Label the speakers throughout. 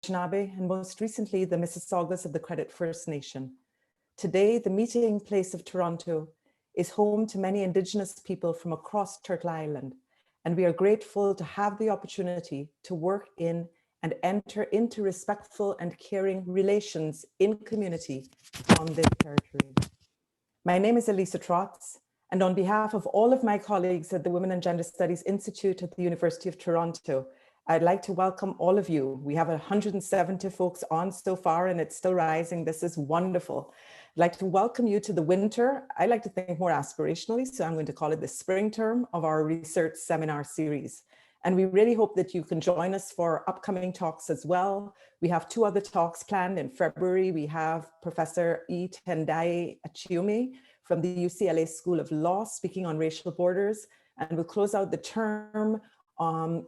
Speaker 1: Anishinaabe, and most recently, the Mississaugas of the Credit First Nation. Today, the meeting place of Toronto is home to many Indigenous people from across Turtle Island, and we are grateful to have the opportunity to work in and enter into respectful and caring relations in community on this territory. My name is Elisa Trotz, and on behalf of all of my colleagues at the Women and Gender Studies Institute at the University of Toronto, I'd like to welcome all of you. We have 170 folks on so far, and it's still rising. This is wonderful. I'd like to welcome you to the winter. I like to think more aspirationally, so I'm going to call it the spring term of our research seminar series. And we really hope that you can join us for upcoming talks as well. We have 2 other talks planned in February. We have Professor E. Tendai Achiume from the UCLA School of Law speaking on racial borders. And we'll close out the term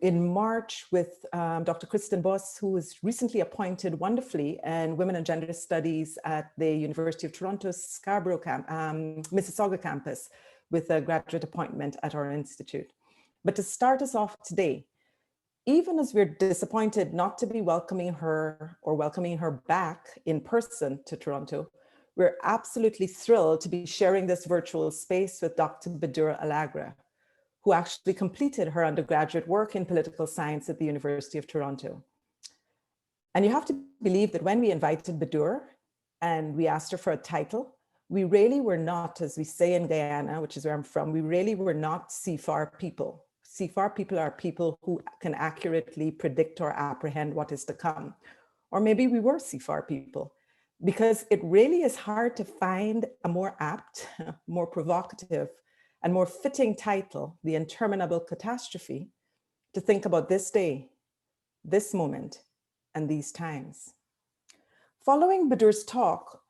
Speaker 1: in March with Dr. Kristen Boss, who was recently appointed wonderfully in Women and Gender Studies at the University of Toronto's Mississauga campus with a graduate appointment at our institute. But to start us off today, even as we're disappointed not to be welcoming her or welcoming her back in person to Toronto, we're absolutely thrilled to be sharing this virtual space with Dr. Bedour Alagraa, who actually completed her undergraduate work in political science at the University of Toronto. And you have to believe that when we invited Bedour and we asked her for a title, we really were not, as we say in Guyana, which is where I'm from, we really were not CFAR people. CFAR people are people who can accurately predict or apprehend what is to come. Or maybe we were CFAR people, because it really is hard to find a more apt, more provocative, and more fitting title, The Interminable Catastrophe, to think about this day, this moment, and these times. Following Bedour's talk,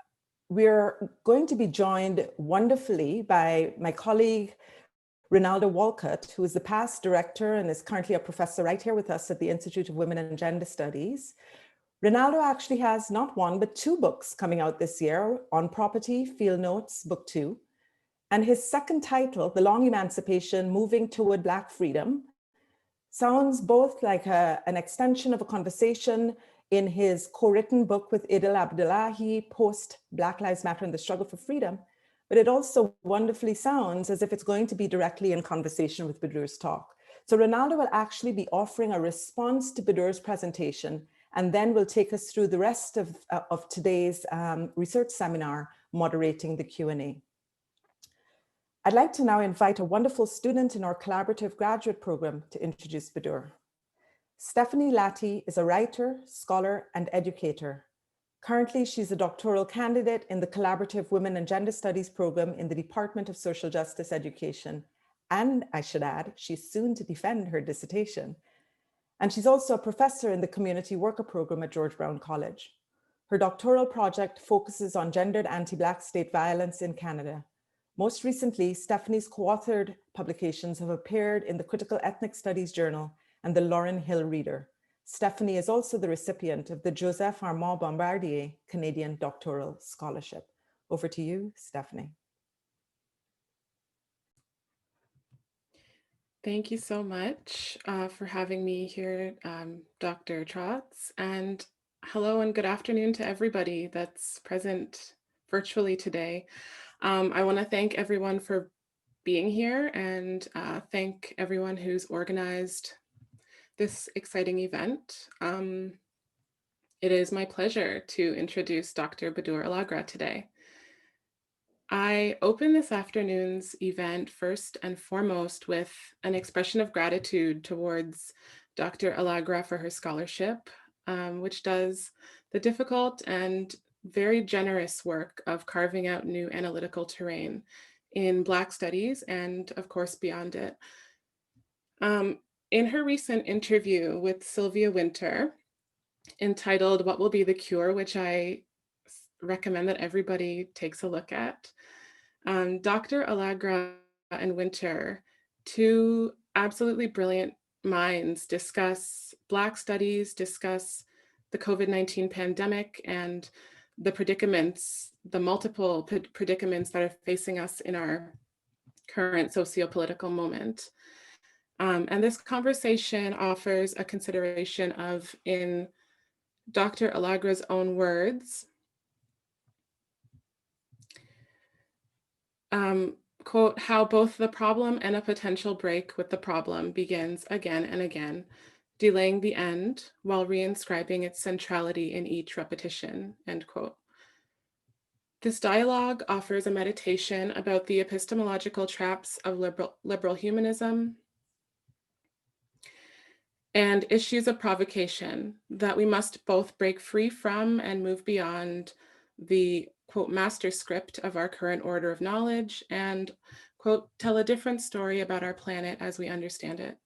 Speaker 1: we're going to be joined wonderfully by my colleague, Rinaldo Walcott, who is the past director and is currently a professor right here with us at the Institute of Women and Gender Studies. Rinaldo actually has not 1, but 2 books coming out this year on property, Field Notes, Book 2. And his second title, The Long Emancipation, Moving Toward Black Freedom, sounds both like an extension of a conversation in his co-written book with Idil Abdullahi, post Black Lives Matter and the Struggle for Freedom, but it also wonderfully sounds as if it's going to be directly in conversation with Bedour's talk. So Rinaldo will actually be offering a response to Bedour's presentation, and then will take us through the rest of today's research seminar, moderating the Q&A. I'd like to now invite a wonderful student in our collaborative graduate program to introduce Bedour. Stephanie Latty is a writer, scholar, and educator. Currently, she's a doctoral candidate in the Collaborative Women and Gender Studies program in the Department of Social Justice Education. And I should add, she's soon to defend her dissertation. And she's also a professor in the Community Worker program at George Brown College. Her doctoral project focuses on gendered anti-Black state violence in Canada. Most recently, Stephanie's co-authored publications have appeared in the Critical Ethnic Studies Journal and the Lauryn Hill Reader. Stephanie is also the recipient of the Joseph Armand Bombardier Canadian Doctoral Scholarship. Over to you, Stephanie.
Speaker 2: Thank you so much for having me here, Dr. Trotz, and hello and good afternoon to everybody that's present virtually today. I want to thank everyone for being here and thank everyone who's organized this exciting event. It is my pleasure to introduce Dr. Bedour Alagraa today. I open this afternoon's event first and foremost with an expression of gratitude towards Dr. Alagraa for her scholarship, which does the difficult and very generous work of carving out new analytical terrain in Black studies and of course beyond it. In her recent interview with Sylvia Winter, entitled What Will Be the Cure, which I recommend that everybody takes a look at, Dr. Alagraa and Winter, 2 absolutely brilliant minds, discuss Black studies, discuss the COVID-19 pandemic and the predicaments, the multiple predicaments that are facing us in our current socio-political moment. And this conversation offers a consideration of, in Dr. Alagraa's own words, quote, how both the problem and a potential break with the problem begins again and again, delaying the end while reinscribing its centrality in each repetition, end quote. This dialogue offers a meditation about the epistemological traps of liberal humanism and issues of provocation that we must both break free from and move beyond the, quote, master script of our current order of knowledge and, quote, tell a different story about our planet as we understand it.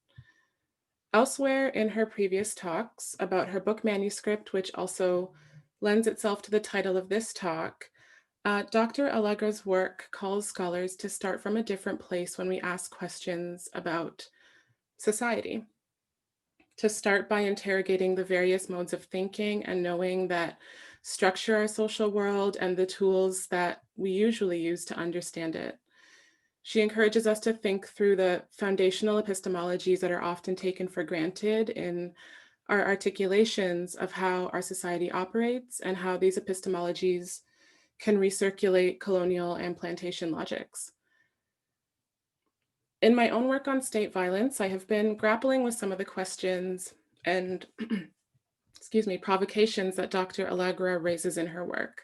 Speaker 2: Elsewhere in her previous talks about her book manuscript, which also lends itself to the title of this talk, Dr. Alagraa's work calls scholars to start from a different place when we ask questions about society. To start by interrogating the various modes of thinking and knowing that structure our social world and the tools that we usually use to understand it. She encourages us to think through the foundational epistemologies that are often taken for granted in our articulations of how our society operates and how these epistemologies can recirculate colonial and plantation logics. In my own work on state violence, I have been grappling with some of the questions and provocations that Dr. Alagraa raises in her work.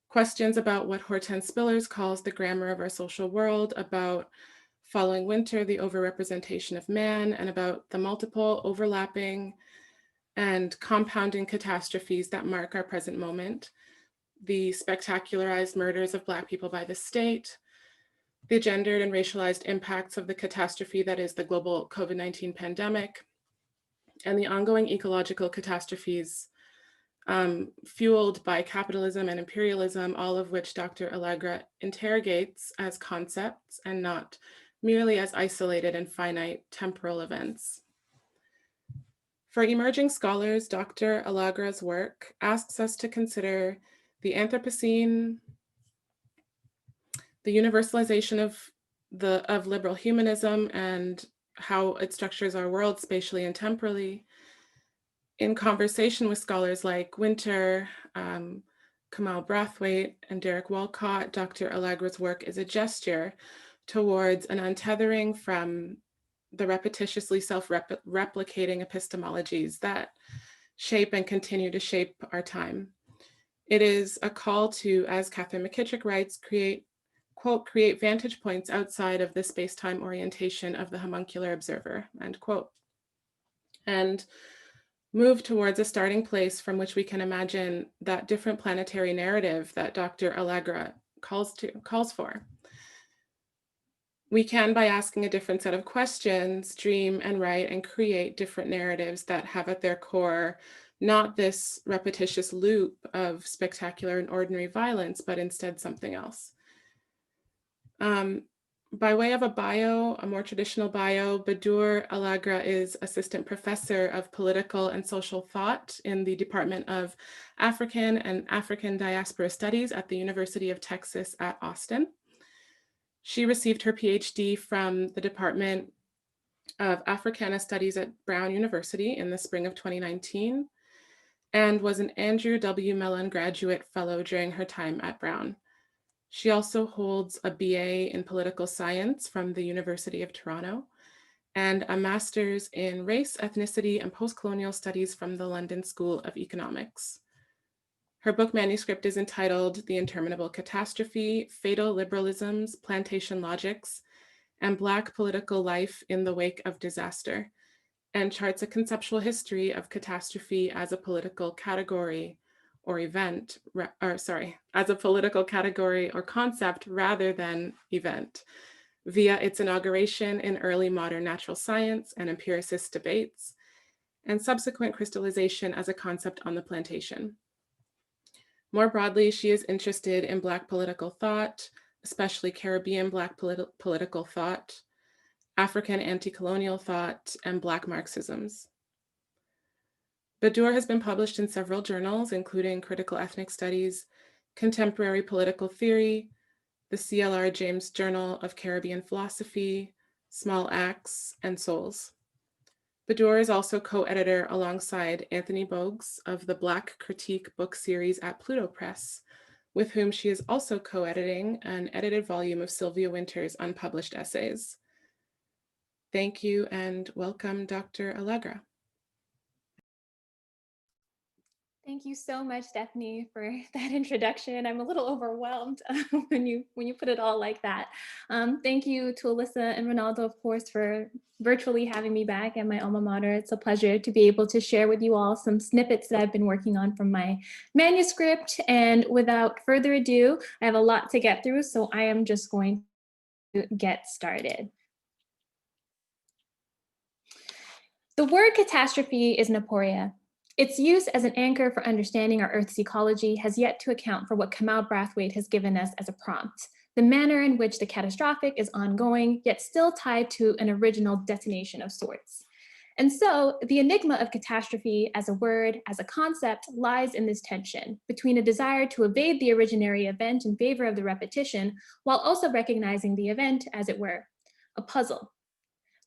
Speaker 2: Questions about what Hortense Spillers calls the grammar of our social world, about following winter, the overrepresentation of man, and about the multiple overlapping and compounding catastrophes that mark our present moment, the spectacularized murders of Black people by the state, the gendered and racialized impacts of the catastrophe that is the global COVID-19 pandemic, and the ongoing ecological catastrophes fueled by capitalism and imperialism, all of which Dr. Alagraa interrogates as concepts and not merely as isolated and finite temporal events. For emerging scholars, Dr. Alagraa's work asks us to consider the Anthropocene, the universalization of liberal humanism and how it structures our world spatially and temporally. In conversation with scholars like Winter, Kamal Brathwaite, and Derek Walcott, Dr. Alagraa's work is a gesture towards an untethering from the repetitiously self-replicating epistemologies that shape and continue to shape our time. It is a call to, as Catherine McKittrick writes, create vantage points outside of the space-time orientation of the homuncular observer, end quote. And move towards a starting place from which we can imagine that different planetary narrative that Dr. Alagraa calls for. We can, by asking a different set of questions, dream and write and create different narratives that have at their core not this repetitious loop of spectacular and ordinary violence, but instead something else. By way of a more traditional bio, Bedour Alagraa is assistant professor of political and social thought in the Department of African and African Diaspora Studies at the University of Texas at Austin. She received her PhD from the Department of Africana Studies at Brown University in the spring of 2019 and was an Andrew W. Mellon Graduate Fellow during her time at Brown. She also holds a BA in political science from the University of Toronto and a master's in race, ethnicity, and postcolonial studies from the London School of Economics. Her book manuscript is entitled The Interminable Catastrophe, Fatal Liberalisms, Plantation Logics, and Black Political Life in the Wake of Disaster, and charts a conceptual history of catastrophe as a political category or as a political category or concept rather than event, via its inauguration in early modern natural science and empiricist debates, and subsequent crystallization as a concept on the plantation. More broadly, she is interested in Black political thought, especially Caribbean Black political thought, African anti-colonial thought, and Black Marxisms. Bedour has been published in several journals, including Critical Ethnic Studies, Contemporary Political Theory, the CLR James Journal of Caribbean Philosophy, Small Axe, and Souls. Bedour is also co-editor alongside Anthony Bogues of the Black Critique book series at Pluto Press, with whom she is also co-editing an edited volume of Sylvia Wynter's unpublished essays. Thank you and welcome, Dr. Alagraa.
Speaker 3: Thank you so much, Stephanie, for that introduction. I'm a little overwhelmed when you put it all like that. Thank you to Alyssa and Ronaldo, of course, for virtually having me back at my alma mater. It's a pleasure to be able to share with you all some snippets that I've been working on from my manuscript. And without further ado, I have a lot to get through, so I am just going to get started. The word catastrophe is an aporia. Its use as an anchor for understanding our Earth's ecology has yet to account for what Kamal Brathwaite has given us as a prompt, the manner in which the catastrophic is ongoing, yet still tied to an original detonation of sorts. And so the enigma of catastrophe as a word, as a concept, lies in this tension between a desire to evade the originary event in favor of the repetition, while also recognizing the event, as it were, a puzzle.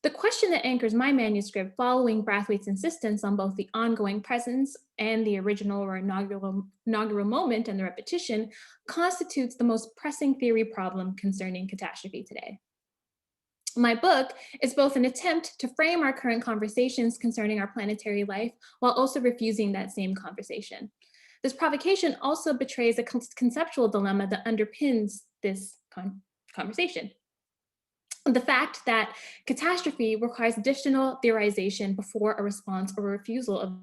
Speaker 3: The question that anchors my manuscript following Brathwaite's insistence on both the ongoing presence and the original or inaugural moment and the repetition constitutes the most pressing theory problem concerning catastrophe today. My book is both an attempt to frame our current conversations concerning our planetary life while also refusing that same conversation. This provocation also betrays a conceptual dilemma that underpins this conversation. The fact that catastrophe requires additional theorization before a response or a refusal of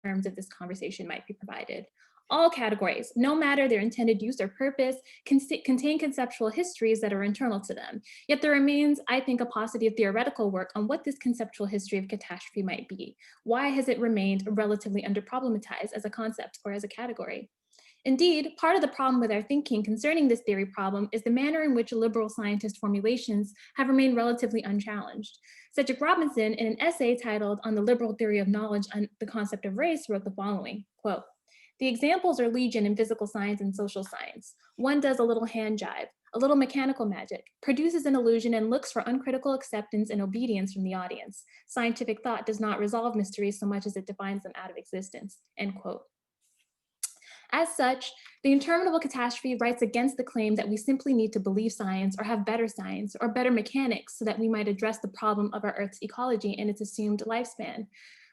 Speaker 3: terms of this conversation might be provided. All categories, no matter their intended use or purpose, contain conceptual histories that are internal to them. Yet there remains, I think, a paucity of theoretical work on what this conceptual history of catastrophe might be. Why has it remained relatively under-problematized as a concept or as a category? Indeed, part of the problem with our thinking concerning this theory problem is the manner in which liberal scientist formulations have remained relatively unchallenged. Cedric Robinson, in an essay titled On the Liberal Theory of Knowledge and the Concept of Race, wrote the following, quote, "The examples are legion in physical science and social science. One does a little hand jive, a little mechanical magic, produces an illusion and looks for uncritical acceptance and obedience from the audience. Scientific thought does not resolve mysteries so much as it defines them out of existence," end quote. As such, the Interminable Catastrophe writes against the claim that we simply need to believe science or have better science or better mechanics so that we might address the problem of our Earth's ecology and its assumed lifespan.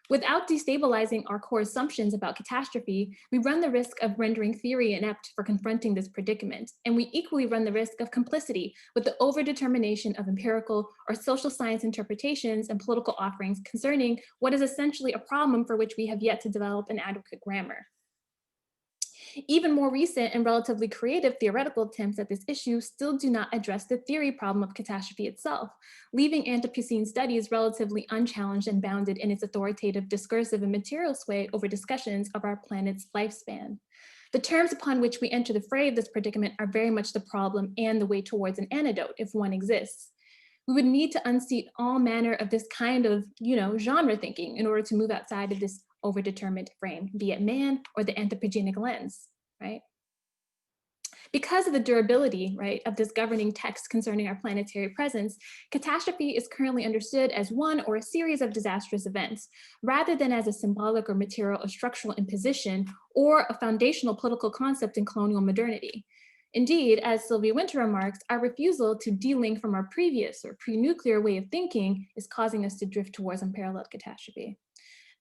Speaker 3: Without destabilizing our core assumptions about catastrophe, we run the risk of rendering theory inept for confronting this predicament, and we equally run the risk of complicity with the overdetermination of empirical or social science interpretations and political offerings concerning what is essentially a problem for which we have yet to develop an adequate grammar. Even more recent and relatively creative theoretical attempts at this issue still do not address the theory problem of catastrophe itself, leaving Anthropocene studies relatively unchallenged and bounded in its authoritative, discursive, and material sway over discussions of our planet's lifespan. The terms upon which we enter the fray of this predicament are very much the problem and the way towards an antidote, if one exists. We would need to unseat all manner of this kind of, genre thinking in order to move outside of this overdetermined frame, be it man or the anthropogenic lens, right? Because of the durability, right, of this governing text concerning our planetary presence, catastrophe is currently understood as one or a series of disastrous events, rather than as a symbolic or material or structural imposition or a foundational political concept in colonial modernity. Indeed, as Sylvia Wynter remarks, our refusal to de-link from our previous or pre-nuclear way of thinking is causing us to drift towards unparalleled catastrophe.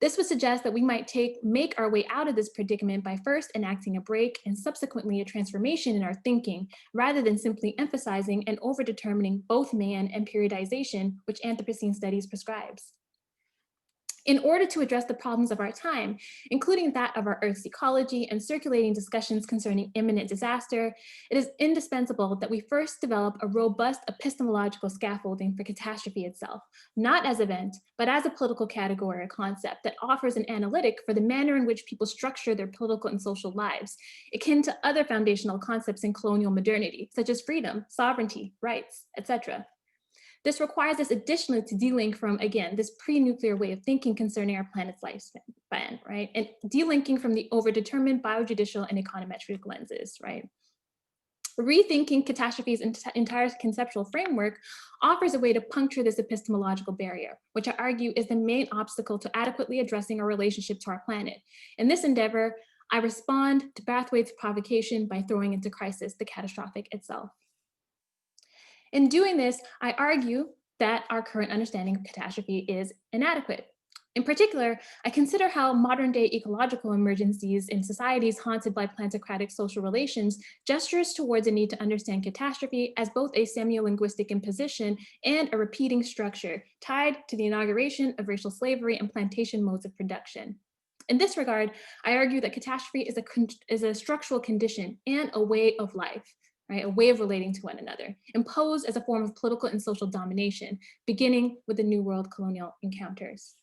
Speaker 3: This would suggest that we might make our way out of this predicament by first enacting a break and subsequently a transformation in our thinking, rather than simply emphasizing and overdetermining both man and periodization, which Anthropocene studies prescribes. In order to address the problems of our time, including that of our Earth's ecology and circulating discussions concerning imminent disaster, it is indispensable that we first develop a robust epistemological scaffolding for catastrophe itself, not as event, but as a political category or concept that offers an analytic for the manner in which people structure their political and social lives, akin to other foundational concepts in colonial modernity, such as freedom, sovereignty, rights, etc. This requires us additionally to de-link from, again, this pre-nuclear way of thinking concerning our planet's lifespan, right? And de-linking from the overdetermined biojudicial and econometric lenses, right? Rethinking catastrophe's entire conceptual framework offers a way to puncture this epistemological barrier, which I argue is the main obstacle to adequately addressing our relationship to our planet. In this endeavor, I respond to Brathwaite's provocation by throwing into crisis the catastrophic itself. In doing this, I argue that our current understanding of catastrophe is inadequate. In particular, I consider how modern-day ecological emergencies in societies haunted by plantocratic social relations gestures towards a need to understand catastrophe as both a semiolinguistic imposition and a repeating structure tied to the inauguration of racial slavery and plantation modes of production. In this regard, I argue that catastrophe is a structural condition and a way of life, right? A way of relating to one another, imposed as a form of political and social domination, beginning with the New World colonial encounters.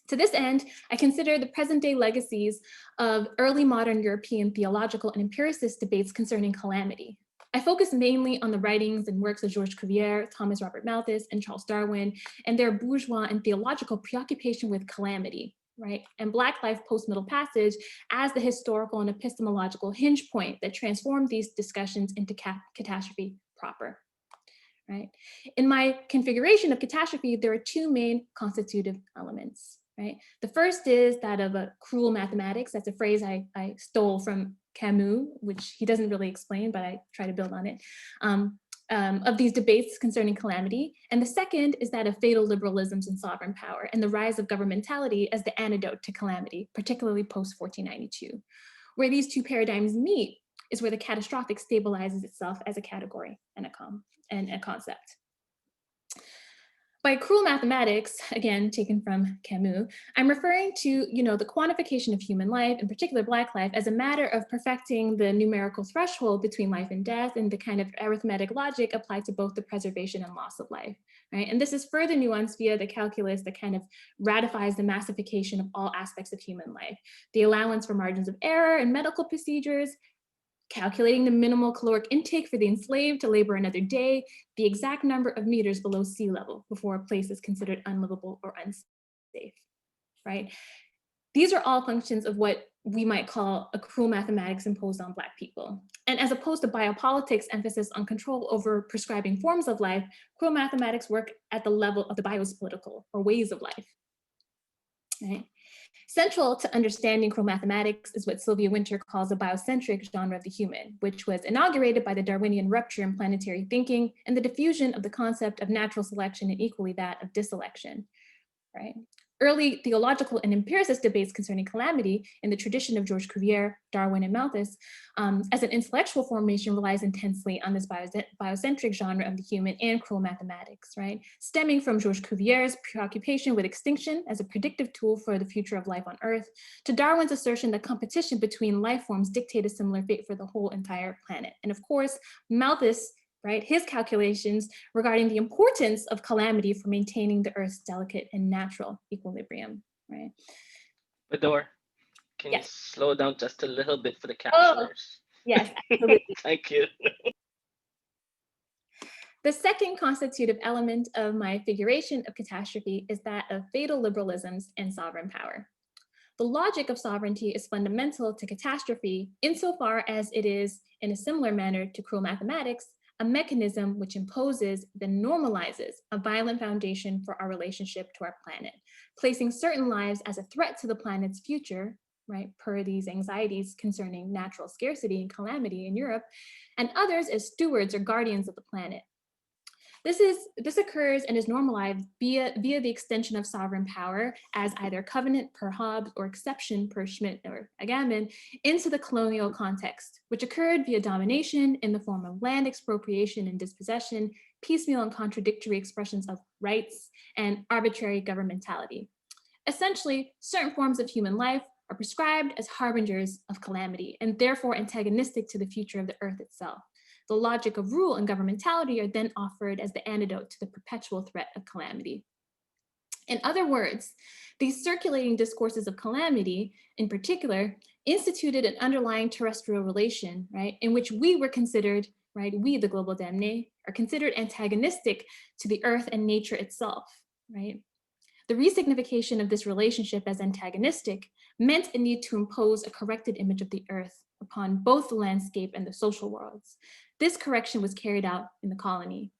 Speaker 3: To this end, I consider the present-day legacies of early modern European theological and empiricist debates concerning calamity. I focus mainly on the writings and works of Georges Cuvier, Thomas Robert Malthus, and Charles Darwin, and their bourgeois and theological preoccupation with calamity, right? And Black life post-Middle Passage as the historical and epistemological hinge point that transformed these discussions into catastrophe proper, right? In my configuration of catastrophe, there are two main constitutive elements. Right? The first is that of a cruel mathematics. That's a phrase I stole from Camus, which he doesn't really explain, but I try to build on it, of these debates concerning calamity. And the second is that of fatal liberalisms and sovereign power and the rise of governmentality as the antidote to calamity, particularly post-1492. Where these two paradigms meet is where the catastrophic stabilizes itself as a category and a concept. By cruel mathematics, again, taken from Camus, I'm referring to, the quantification of human life, in particular Black life, as a matter of perfecting the numerical threshold between life and death and the kind of arithmetic logic applied to both the preservation and loss of life, right? And this is further nuanced via the calculus that kind of ratifies the massification of all aspects of human life, the allowance for margins of error in medical procedures, calculating the minimal caloric intake for the enslaved to labor another day, the exact number of meters below sea level before a place is considered unlivable or unsafe, right? These are all functions of what we might call a cruel mathematics imposed on Black people. And as opposed to biopolitics' emphasis on control over prescribing forms of life, cruel mathematics work at the level of the biospolitical or ways of life, right? Central to understanding cruel mathematics is what Sylvia Wynter calls a biocentric genre of the human, which was inaugurated by the Darwinian rupture in planetary thinking and the diffusion of the concept of natural selection and equally that of diselection, right? Early theological and empiricist debates concerning calamity in the tradition of Georges Cuvier, Darwin, and Malthus as an intellectual formation relies intensely on this biocentric genre of the human and cruel mathematics, right? Stemming from Georges Cuvier's preoccupation with extinction as a predictive tool for the future of life on Earth, to Darwin's assertion that competition between life forms dictate a similar fate for the whole entire planet. And of course, Malthus, right, his calculations regarding the importance of calamity for maintaining the Earth's delicate and natural equilibrium, right?
Speaker 4: Bedour, can you
Speaker 3: Yes.
Speaker 4: slow down just a little bit for the captioners?
Speaker 3: Yes, absolutely.
Speaker 4: Thank you.
Speaker 3: The second constitutive element of my figuration of catastrophe is that of fatal liberalisms and sovereign power. The logic of sovereignty is fundamental to catastrophe insofar as it is, in a similar manner to cruel mathematics, a mechanism which imposes, then normalizes a violent foundation for our relationship to our planet, placing certain lives as a threat to the planet's future, right, per these anxieties concerning natural scarcity and calamity in Europe, and others as stewards or guardians of the planet. This occurs and is normalized via the extension of sovereign power as either covenant per Hobbes or exception per Schmidt or Agamben into the colonial context, which occurred via domination in the form of land expropriation and dispossession, piecemeal and contradictory expressions of rights, and arbitrary governmentality. Essentially, certain forms of human life are prescribed as harbingers of calamity and therefore antagonistic to the future of the Earth itself. The logic of rule and governmentality are then offered as the antidote to the perpetual threat of calamity. In other words, these circulating discourses of calamity, in particular, instituted an underlying terrestrial relation, right, in which we were considered, right, we, the global damnés, are considered antagonistic to the Earth and nature itself, right? The resignification of this relationship as antagonistic meant a need to impose a corrected image of the Earth, upon both the landscape and the social worlds. This correction was carried out in the colony,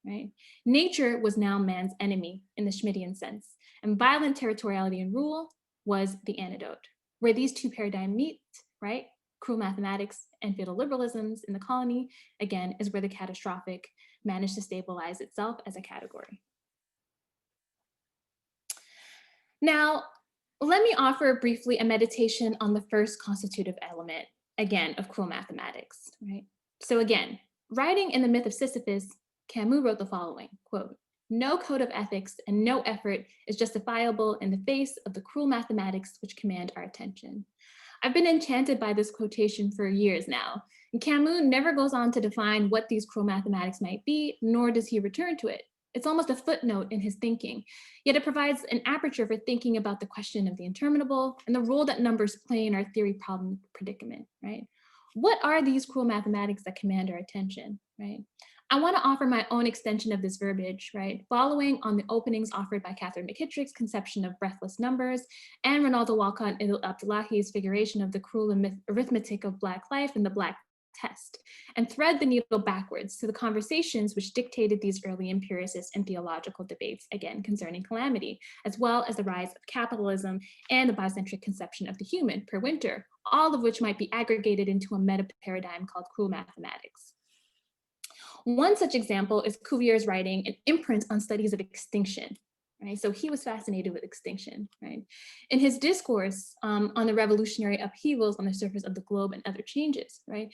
Speaker 3: right? Nature was now man's enemy in the Schmittian sense, and violent territoriality and rule was the antidote. Where these two paradigms meet, right? Cruel mathematics and feudal liberalisms in the colony, again, is where the catastrophic managed to stabilize itself as a category. Now, let me offer briefly a meditation on the first constitutive element, again, of cruel mathematics, right? So again, writing in the myth of Sisyphus, Camus wrote the following, quote, "No code of ethics and no effort is justifiable in the face of the cruel mathematics which command our attention." I've been enchanted by this quotation for years now. And Camus never goes on to define what these cruel mathematics might be, nor does he return to it. It's almost a footnote in his thinking, yet it provides an aperture for thinking about the question of the interminable and the role that numbers play in our theory problem predicament, right? What are these cruel mathematics that command our attention, right? I want to offer my own extension of this verbiage, right? Following on the openings offered by Catherine McKittrick's conception of breathless numbers and Ronaldo Walcott Abdullahi's figuration of the cruel arithmetic of Black life and the Black test, and thread the needle backwards to the conversations which dictated these early empiricist and theological debates, again, concerning calamity, as well as the rise of capitalism and the biocentric conception of the human per Winter, all of which might be aggregated into a meta paradigm called cruel mathematics. One such example is Cuvier's writing An Imprint on Studies of Extinction. Right? So he was fascinated with extinction. Right? In his discourse on the revolutionary upheavals on the surface of the globe and other changes, right?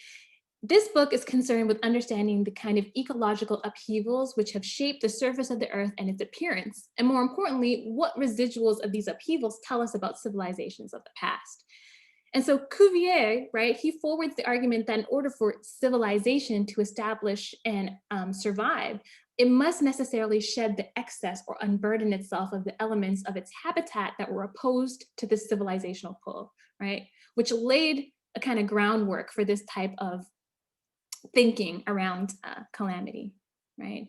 Speaker 3: This book is concerned with understanding the kind of ecological upheavals which have shaped the surface of the earth and its appearance, and more importantly, what residuals of these upheavals tell us about civilizations of the past. And so Cuvier, right, he forwards the argument that in order for civilization to establish and survive, it must necessarily shed the excess or unburden itself of the elements of its habitat that were opposed to this civilizational pull, right? Which laid a kind of groundwork for this type of thinking around calamity, right?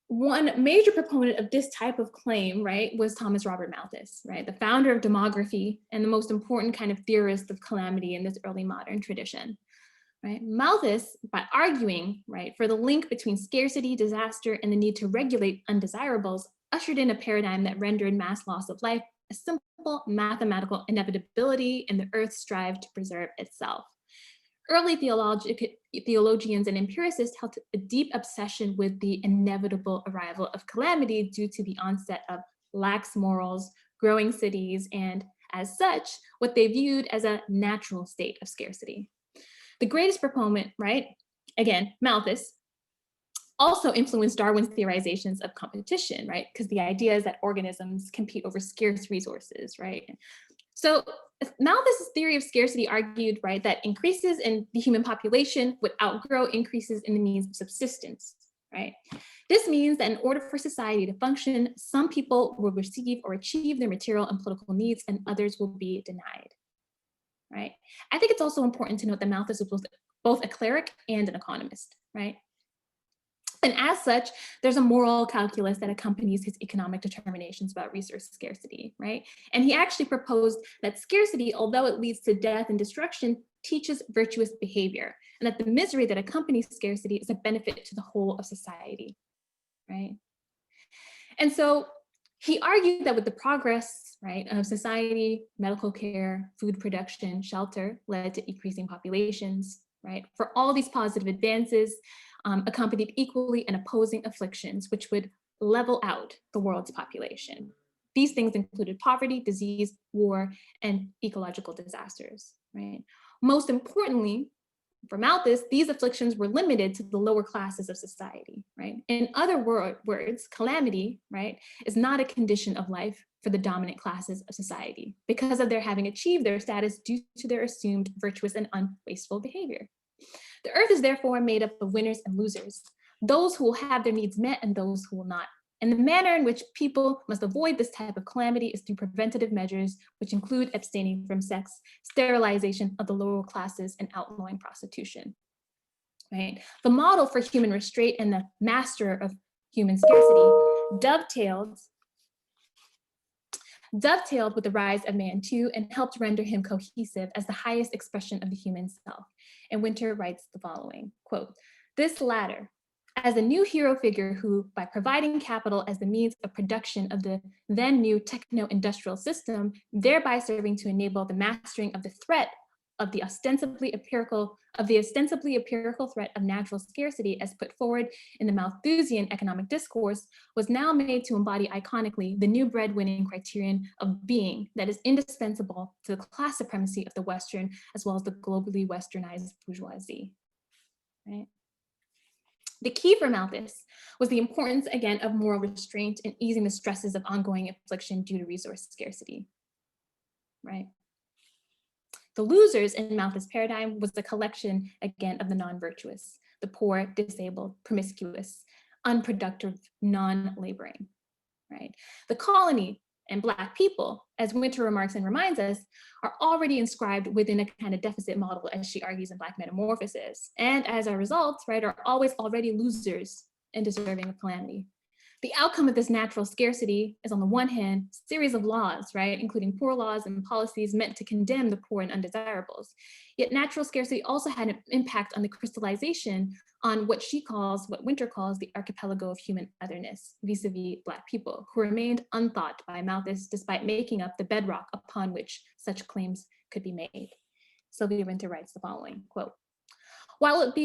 Speaker 3: One major proponent of this type of claim, right, was Thomas Robert Malthus, right, the founder of demography and the most important kind of theorist of calamity in this early modern tradition, right? Malthus, by arguing, right, for the link between scarcity, disaster, and the need to regulate undesirables, ushered in a paradigm that rendered mass loss of life a simple mathematical inevitability, and the earth strived to preserve itself. Early theologians and empiricists held a deep obsession with the inevitable arrival of calamity due to the onset of lax morals, growing cities, and as such, what they viewed as a natural state of scarcity. The greatest proponent, right, again, Malthus, also influenced Darwin's theorizations of competition, right? Because the idea is that organisms compete over scarce resources, right? So Malthus' theory of scarcity argued, right, that increases in the human population would outgrow increases in the means of subsistence, right? This means that in order for society to function, some people will receive or achieve their material and political needs and others will be denied, right? I think it's also important to note that Malthus was both a cleric and an economist, right? And as such, there's a moral calculus that accompanies his economic determinations about resource scarcity, right? And he actually proposed that scarcity, although it leads to death and destruction, teaches virtuous behavior, and that the misery that accompanies scarcity is a benefit to the whole of society, right? And so he argued that with the progress, right, of society, medical care, food production, shelter led to increasing populations, right? For all these positive advances, accompanied equally and opposing afflictions, which would level out the world's population. These things included poverty, disease, war, and ecological disasters, right? Most importantly, for Malthus, these afflictions were limited to the lower classes of society, right? In other words, calamity, right, is not a condition of life for the dominant classes of society because of their having achieved their status due to their assumed virtuous and unwasteful behavior. The earth is therefore made up of winners and losers, those who will have their needs met and those who will not. And the manner in which people must avoid this type of calamity is through preventative measures, which include abstaining from sex, sterilization of the lower classes, and outlawing prostitution, right? The model for human restraint and the master of human scarcity dovetailed dovetailed with the rise of man too, and helped render him cohesive as the highest expression of the human self. And Winter writes the following, quote, "This latter, as a new hero figure who, by providing capital as the means of production of the then new techno-industrial system, thereby serving to enable the mastering of the threat of the ostensibly empirical threat of natural scarcity as put forward in the Malthusian economic discourse, was now made to embody iconically the new breadwinning criterion of being that is indispensable to the class supremacy of the Western as well as the globally westernized bourgeoisie." Right? The key for Malthus was the importance, again, of moral restraint and easing the stresses of ongoing affliction due to resource scarcity, right? The losers in Malthus' paradigm was the collection, again, of the non-virtuous, the poor, disabled, promiscuous, unproductive, non-laboring, right? The colony and Black people, as Winter remarks and reminds us, are already inscribed within a kind of deficit model, as she argues in Black Metamorphosis, and as a result, right, are always already losers and deserving of calamity. The outcome of this natural scarcity is, on the one hand, a series of laws, right, including poor laws and policies meant to condemn the poor and undesirables. Yet natural scarcity also had an impact on the crystallization on what Winter calls the archipelago of human otherness, vis-a-vis Black people, who remained unthought by Malthus despite making up the bedrock upon which such claims could be made. Sylvia Winter writes the following, quote, While it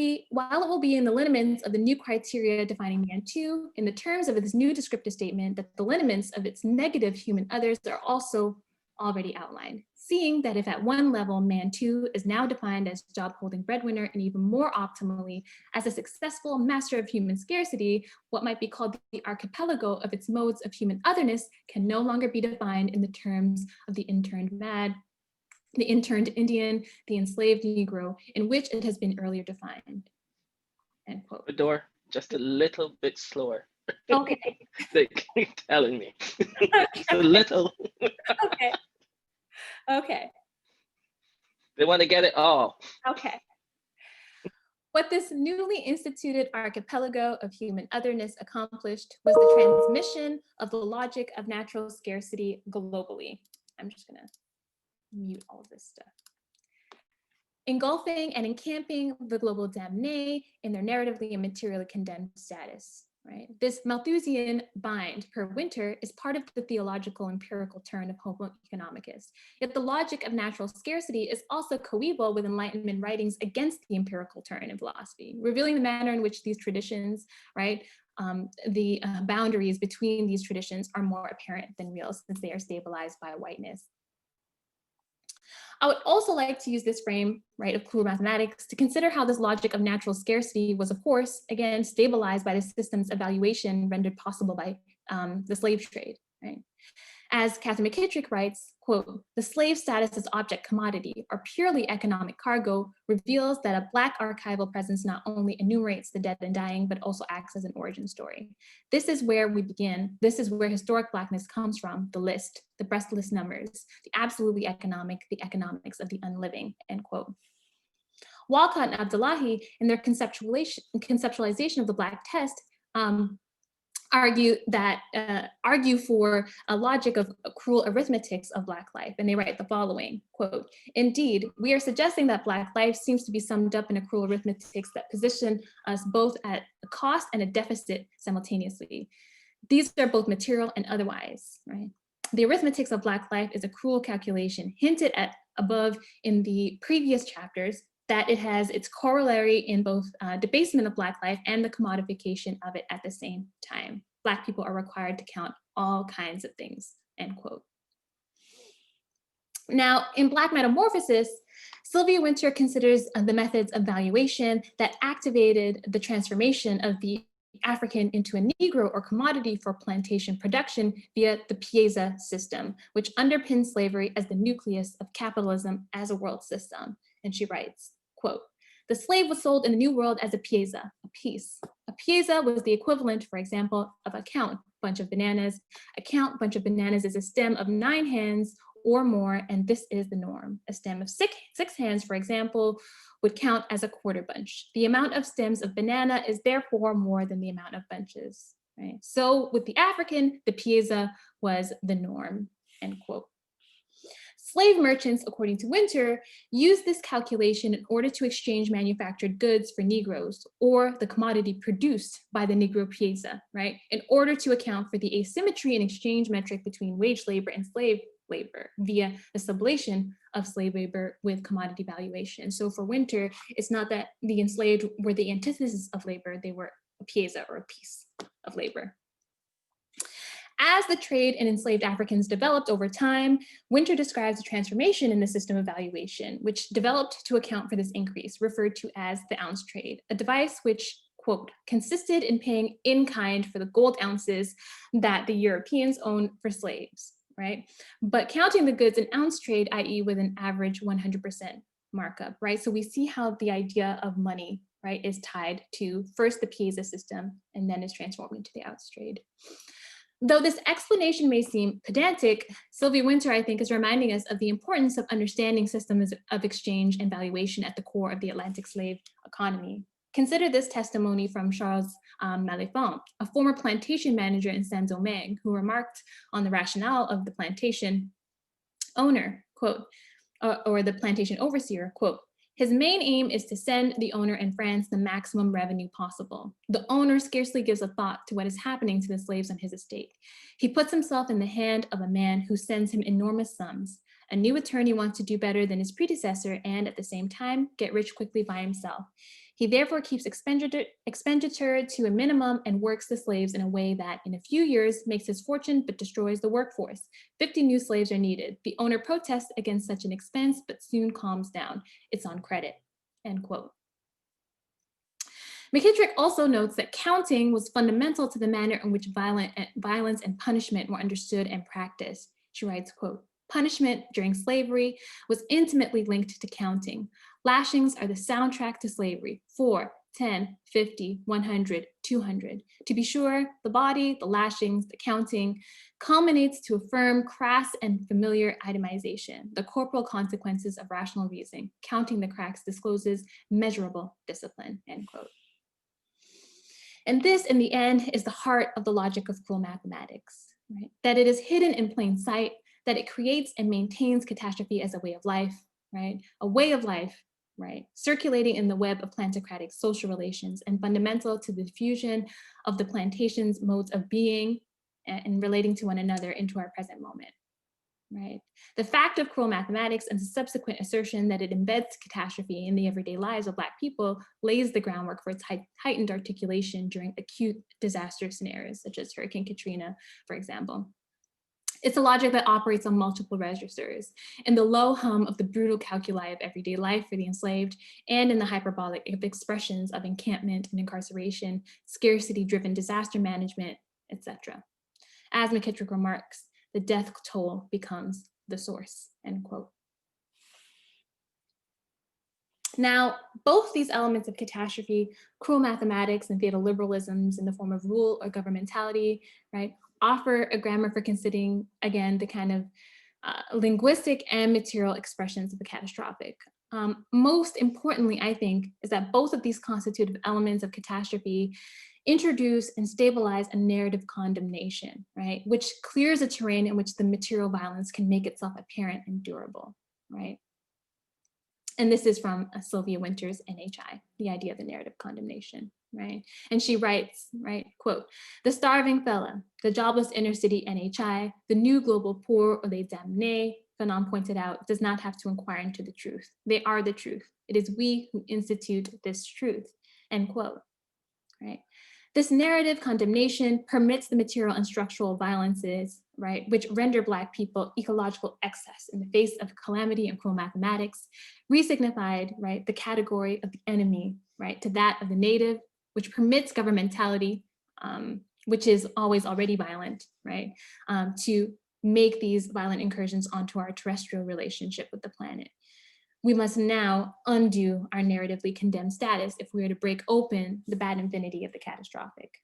Speaker 3: will be in the lineaments of the new criteria defining man too, in the terms of its new descriptive statement, that the lineaments of its negative human others are also already outlined, seeing that if at one level man too is now defined as job-holding breadwinner, and even more optimally as a successful master of human scarcity, what might be called the archipelago of its modes of human otherness can no longer be defined in the terms of the interned mad, the interned Indian, the enslaved Negro, in which it has been earlier defined, end quote.
Speaker 4: Bedour, just a little bit slower.
Speaker 3: Okay.
Speaker 4: They keep telling me.
Speaker 3: Okay.
Speaker 4: Just a little.
Speaker 3: Okay. Okay.
Speaker 4: They want to get it all.
Speaker 3: Okay. What this newly instituted archipelago of human otherness accomplished was the transmission of the logic of natural scarcity globally. I'm just gonna mute all of this stuff. Engulfing and encamping the global damnés in their narratively and materially condemned status, right? This Malthusian bind, per Winter, is part of the theological empirical turn of Homo economicus. Yet the logic of natural scarcity is also coeval with Enlightenment writings against the empirical turn in philosophy, revealing the manner in which these traditions, right, the boundaries between these traditions are more apparent than real, since they are stabilized by whiteness. I would also like to use this frame, right, of cruel mathematics to consider how this logic of natural scarcity was, of course, again, stabilized by the system's evaluation rendered possible by the slave trade, right? As Catherine McKittrick writes, quote, "The slave status as object commodity or purely economic cargo reveals that a Black archival presence not only enumerates the dead and dying, but also acts as an origin story. This is where we begin. This is where historic Blackness comes from, the list, the breathless numbers, the absolutely economic, the economics of the unliving," end quote. Walcott and Abdullahi, in their conceptualization of the Black test, argue for a logic of cruel arithmetics of Black life. And they write the following, quote, "Indeed, we are suggesting that Black life seems to be summed up in a cruel arithmetics that position us both at a cost and a deficit simultaneously. These are both material and otherwise, right? The arithmetics of Black life is a cruel calculation hinted at above in the previous chapters, that it has its corollary in both debasement of Black life and the commodification of it at the same time. Black people are required to count all kinds of things," end quote. Now, in Black Metamorphosis, Sylvia Winter considers the methods of valuation that activated the transformation of the African into a Negro or commodity for plantation production via the Pieza system, which underpins slavery as the nucleus of capitalism as a world system. And she writes, quote, "The slave was sold in the New World as a pieza, a piece. A pieza was the equivalent, for example, of a count, bunch of bananas. A count, bunch of bananas is a stem of 9 hands or more, and this is the norm. A stem of six hands, for example, would count as a quarter bunch. The amount of stems of banana is therefore more than the amount of bunches," right? So with the African, the pieza was the norm, end quote. Slave merchants, according to Winter, used this calculation in order to exchange manufactured goods for Negroes, or the commodity produced by the Negro pieza, right? In order to account for the asymmetry in exchange metric between wage labor and slave labor via the sublation of slave labor with commodity valuation. So for Winter, it's not that the enslaved were the antithesis of labor, they were a pieza or a piece of labor. As the trade in enslaved Africans developed over time, Winter describes a transformation in the system of valuation, which developed to account for this increase, referred to as the ounce trade, a device which, quote, consisted in paying in kind for the gold ounces that the Europeans owned for slaves, right? But counting the goods in ounce trade, i.e. with an average 100% markup, right? So we see how the idea of money, right, is tied to first the pieza system and then is transformed into the ounce trade. Though this explanation may seem pedantic, Sylvia Winter, I think, is reminding us of the importance of understanding systems of exchange and valuation at the core of the Atlantic slave economy. Consider this testimony from Charles Malefont, a former plantation manager in Saint-Domingue, who remarked on the rationale of the plantation owner, quote, or the plantation overseer, quote, "His main aim is to send the owner and France the maximum revenue possible. The owner scarcely gives a thought to what is happening to the slaves on his estate. He puts himself in the hand of a man who sends him enormous sums. A new attorney wants to do better than his predecessor and at the same time get rich quickly by himself. He therefore keeps expenditure to a minimum and works the slaves in a way that in a few years makes his fortune but destroys the workforce. 50 new slaves are needed. The owner protests against such an expense but soon calms down. It's on credit," end quote. McKittrick also notes that counting was fundamental to the manner in which violence and punishment were understood and practiced. She writes, quote, "Punishment during slavery was intimately linked to counting. Lashings are the soundtrack to slavery, 4, 10, 50, 100, 200. To be sure, the body, the lashings, the counting culminates to a firm, crass, and familiar itemization. The corporal consequences of rational reasoning. Counting the cracks discloses measurable discipline," end quote. And this, in the end, is the heart of the logic of cruel mathematics, right? That it is hidden in plain sight, that it creates and maintains catastrophe as a way of life, right? A way of life, right? Circulating in the web of plantocratic social relations and fundamental to the diffusion of the plantation's modes of being and relating to one another into our present moment, right? The fact of cruel mathematics and the subsequent assertion that it embeds catastrophe in the everyday lives of Black people lays the groundwork for its heightened articulation during acute disaster scenarios, such as Hurricane Katrina, for example. It's a logic that operates on multiple registers, in the low hum of the brutal calculi of everyday life for the enslaved, and in the hyperbolic expressions of encampment and incarceration, scarcity-driven disaster management, etc. As McKittrick remarks, the death toll becomes the source, end quote. Now, both these elements of catastrophe, cruel mathematics and fatal liberalisms in the form of rule or governmentality, right, offer a grammar for considering, again, the kind of linguistic and material expressions of the catastrophic. Most importantly, I think, is that both of these constitutive elements of catastrophe introduce and stabilize a narrative condemnation, right, which clears a terrain in which the material violence can make itself apparent and durable, right? And this is from Sylvia Winter's NHI, the idea of the narrative condemnation, right? And she writes, right, quote, "The starving fella, the jobless inner city NHI, the new global poor or les damnés," Fanon pointed out, "does not have to inquire into the truth. They are the truth. It is we who institute this truth," end quote, right? This narrative condemnation permits the material and structural violences, right, which render Black people ecological excess in the face of calamity and cruel mathematics, resignified, right, the category of the enemy, right, to that of the native, which permits governmentality, which is always already violent, right, to make these violent incursions onto our terrestrial relationship with the planet. We must now undo our narratively condemned status if we are to break open the bad infinity of the catastrophic.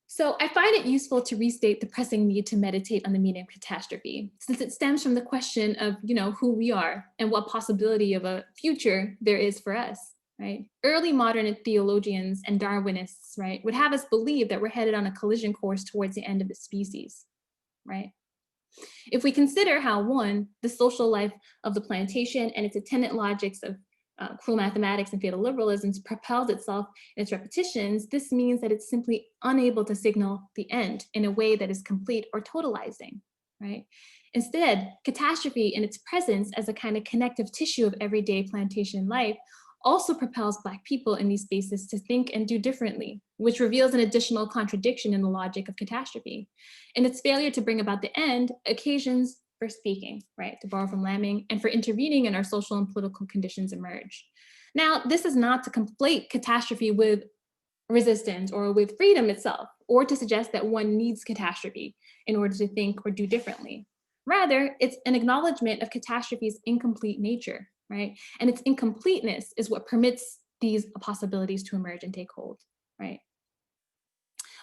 Speaker 3: So I find it useful to restate the pressing need to meditate on the meaning of catastrophe, since it stems from the question of, who we are and what possibility of a future there is for us, right? Early modern theologians and Darwinists, right, would have us believe that we're headed on a collision course towards the end of the species, right? If we consider how, one, the social life of the plantation and its attendant logics of cruel mathematics and fatal liberalisms propels itself in its repetitions, this means that it's simply unable to signal the end in a way that is complete or totalizing, right? Instead, catastrophe in its presence as a kind of connective tissue of everyday plantation life also propels Black people in these spaces to think and do differently, which reveals an additional contradiction in the logic of catastrophe. And its failure to bring about the end occasions for speaking, right, to borrow from Lamming, and for intervening in our social and political conditions emerge. Now, this is not to conflate catastrophe with resistance or with freedom itself, or to suggest that one needs catastrophe in order to think or do differently. Rather, it's an acknowledgement of catastrophe's incomplete nature, right? And its incompleteness is what permits these possibilities to emerge and take hold, right?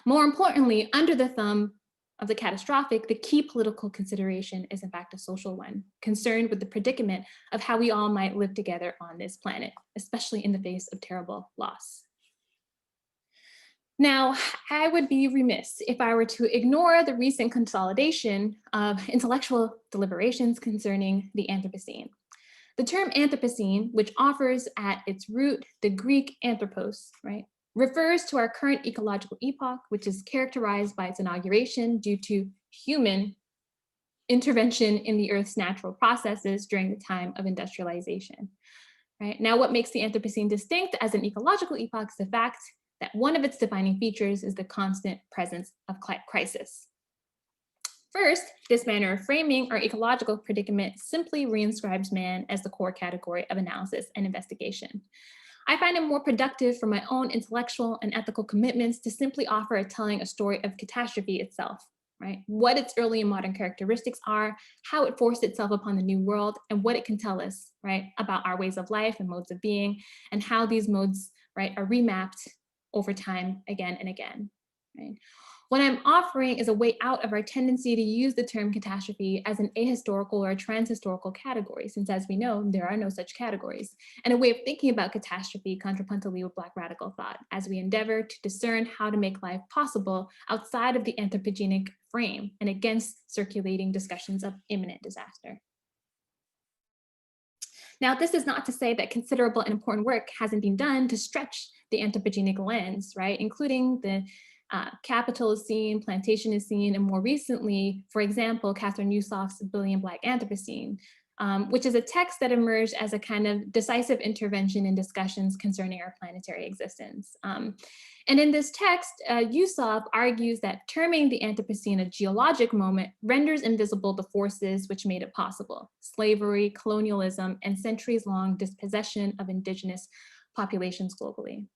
Speaker 3: More importantly, under the thumb of the catastrophic, the key political consideration is in fact a social one, concerned with the predicament of how we all might live together on this planet, especially in the face of terrible loss. Now, I would be remiss if I were to ignore the recent consolidation of intellectual deliberations concerning the Anthropocene. The term Anthropocene, which offers at its root the Greek anthropos, right, refers to our current ecological epoch, which is characterized by its inauguration due to human intervention in the Earth's natural processes during the time of industrialization. Right? Now, what makes the Anthropocene distinct as an ecological epoch is the fact that one of its defining features is the constant presence of crisis. First, this manner of framing our ecological predicament simply reinscribes man as the core category of analysis and investigation. I find it more productive for my own intellectual and ethical commitments to simply offer telling a story of catastrophe itself, right? What its early and modern characteristics are, how it forced itself upon the new world, and what it can tell us, right, about our ways of life and modes of being, and how these modes, right, are remapped over time again and again, right? What I'm offering is a way out of our tendency to use the term catastrophe as an ahistorical or a transhistorical category, since as we know, there are no such categories, and a way of thinking about catastrophe contrapuntally with Black radical thought, as we endeavor to discern how to make life possible outside of the anthropogenic frame and against circulating discussions of imminent disaster. Now, this is not to say that considerable and important work hasn't been done to stretch the anthropogenic lens, right, including the Capitalocene, Plantationocene, and more recently, for example, Catherine Yusoff's Billion Black Anthropocene, which is a text that emerged as a kind of decisive intervention in discussions concerning our planetary existence. And in this text, Yusoff argues that terming the Anthropocene a geologic moment renders invisible the forces which made it possible: slavery, colonialism, and centuries-long dispossession of indigenous populations globally.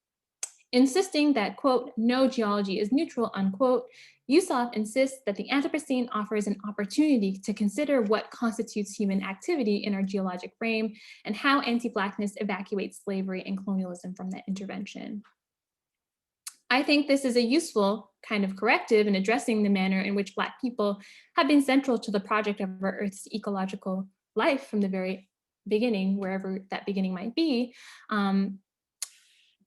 Speaker 3: Insisting that, quote, no geology is neutral, unquote, Yusoff insists that the Anthropocene offers an opportunity to consider what constitutes human activity in our geologic frame and how anti-Blackness evacuates slavery and colonialism from that intervention. I think this is a useful kind of corrective in addressing the manner in which Black people have been central to the project of our Earth's ecological life from the very beginning, wherever that beginning might be.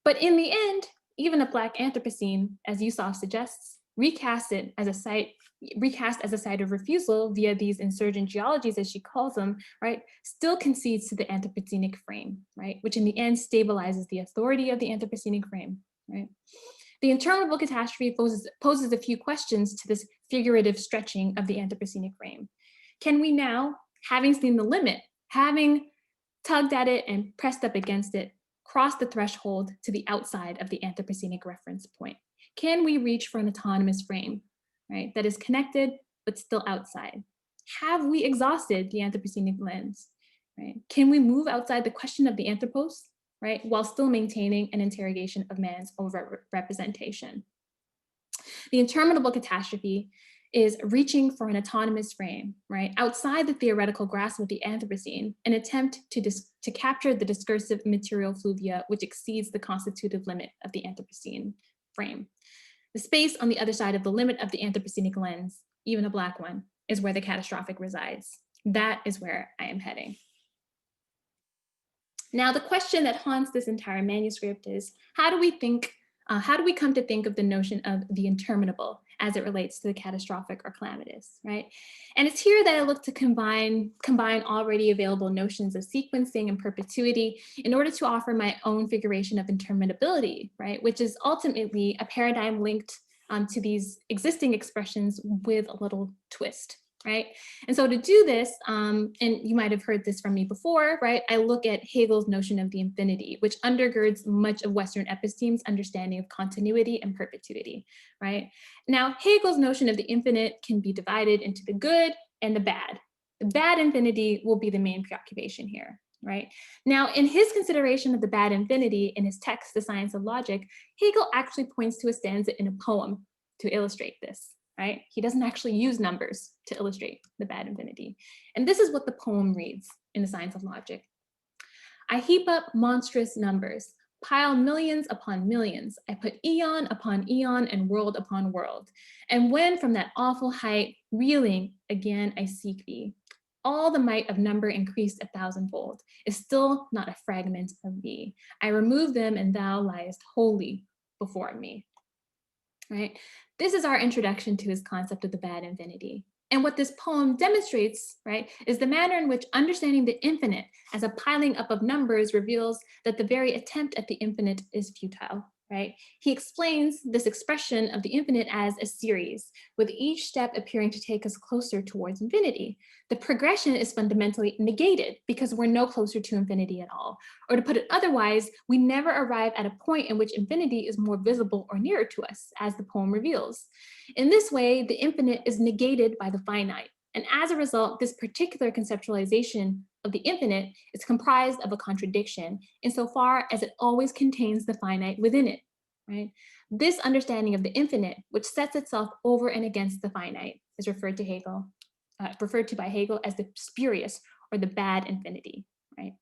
Speaker 3: But in the end, even a Black Anthropocene, as Yusoff suggests, recast as a site of refusal via these insurgent geologies, as she calls them, right, still concedes to the Anthropocenic frame, right, which in the end stabilizes the authority of the Anthropocenic frame, right. The Interminable Catastrophe poses a few questions to this figurative stretching of the Anthropocenic frame. Can we now, having seen the limit, having tugged at it and pressed up against it, cross the threshold to the outside of the Anthropocenic reference point? Can we reach for an autonomous frame, right, that is connected but still outside? Have we exhausted the Anthropocenic lens, right? Can we move outside the question of the anthropos, right, while still maintaining an interrogation of man's over-representation? The Interminable Catastrophe is reaching for an autonomous frame, right, outside the theoretical grasp of the Anthropocene, an attempt to capture the discursive material fluvia which exceeds the constitutive limit of the Anthropocene frame. The space on the other side of the limit of the Anthropocenic lens, even a Black one, is where the catastrophic resides. That is where I am heading. Now, the question that haunts this entire manuscript is, how do we think How do we come to think of the notion of the interminable as it relates to the catastrophic or calamitous, right? And it's here that I look to combine already available notions of sequencing and perpetuity in order to offer my own figuration of interminability, right? Which is ultimately a paradigm linked to these existing expressions with a little twist, right? And so to do this, and you might have heard this from me before, right? I look at Hegel's notion of the infinity, which undergirds much of Western episteme's understanding of continuity and perpetuity, right? Now, Hegel's notion of the infinite can be divided into the good and the bad. The bad infinity will be the main preoccupation here, right? Now, in his consideration of the bad infinity in his text, The Science of Logic, Hegel actually points to a stanza in a poem to illustrate this, right? He doesn't actually use numbers to illustrate the bad infinity. And this is what the poem reads in The Science of Logic. I heap up monstrous numbers, pile millions upon millions. I put eon upon eon and world upon world. And when from that awful height, reeling again, I seek thee, all the might of number increased 1,000-fold is still not a fragment of thee. I remove them and thou liest wholly before me, right? This is our introduction to his concept of the bad infinity. And what this poem demonstrates, right, is the manner in which understanding the infinite as a piling up of numbers reveals that the very attempt at the infinite is futile, right? He explains this expression of the infinite as a series, with each step appearing to take us closer towards infinity. The progression is fundamentally negated because we're no closer to infinity at all. Or to put it otherwise, we never arrive at a point in which infinity is more visible or nearer to us, as the poem reveals. In this way, the infinite is negated by the finite. And as a result, this particular conceptualization of the infinite is comprised of a contradiction insofar as it always contains the finite within it, right? This understanding of the infinite, which sets itself over and against the finite, is referred to by Hegel as the spurious or the bad infinity, right?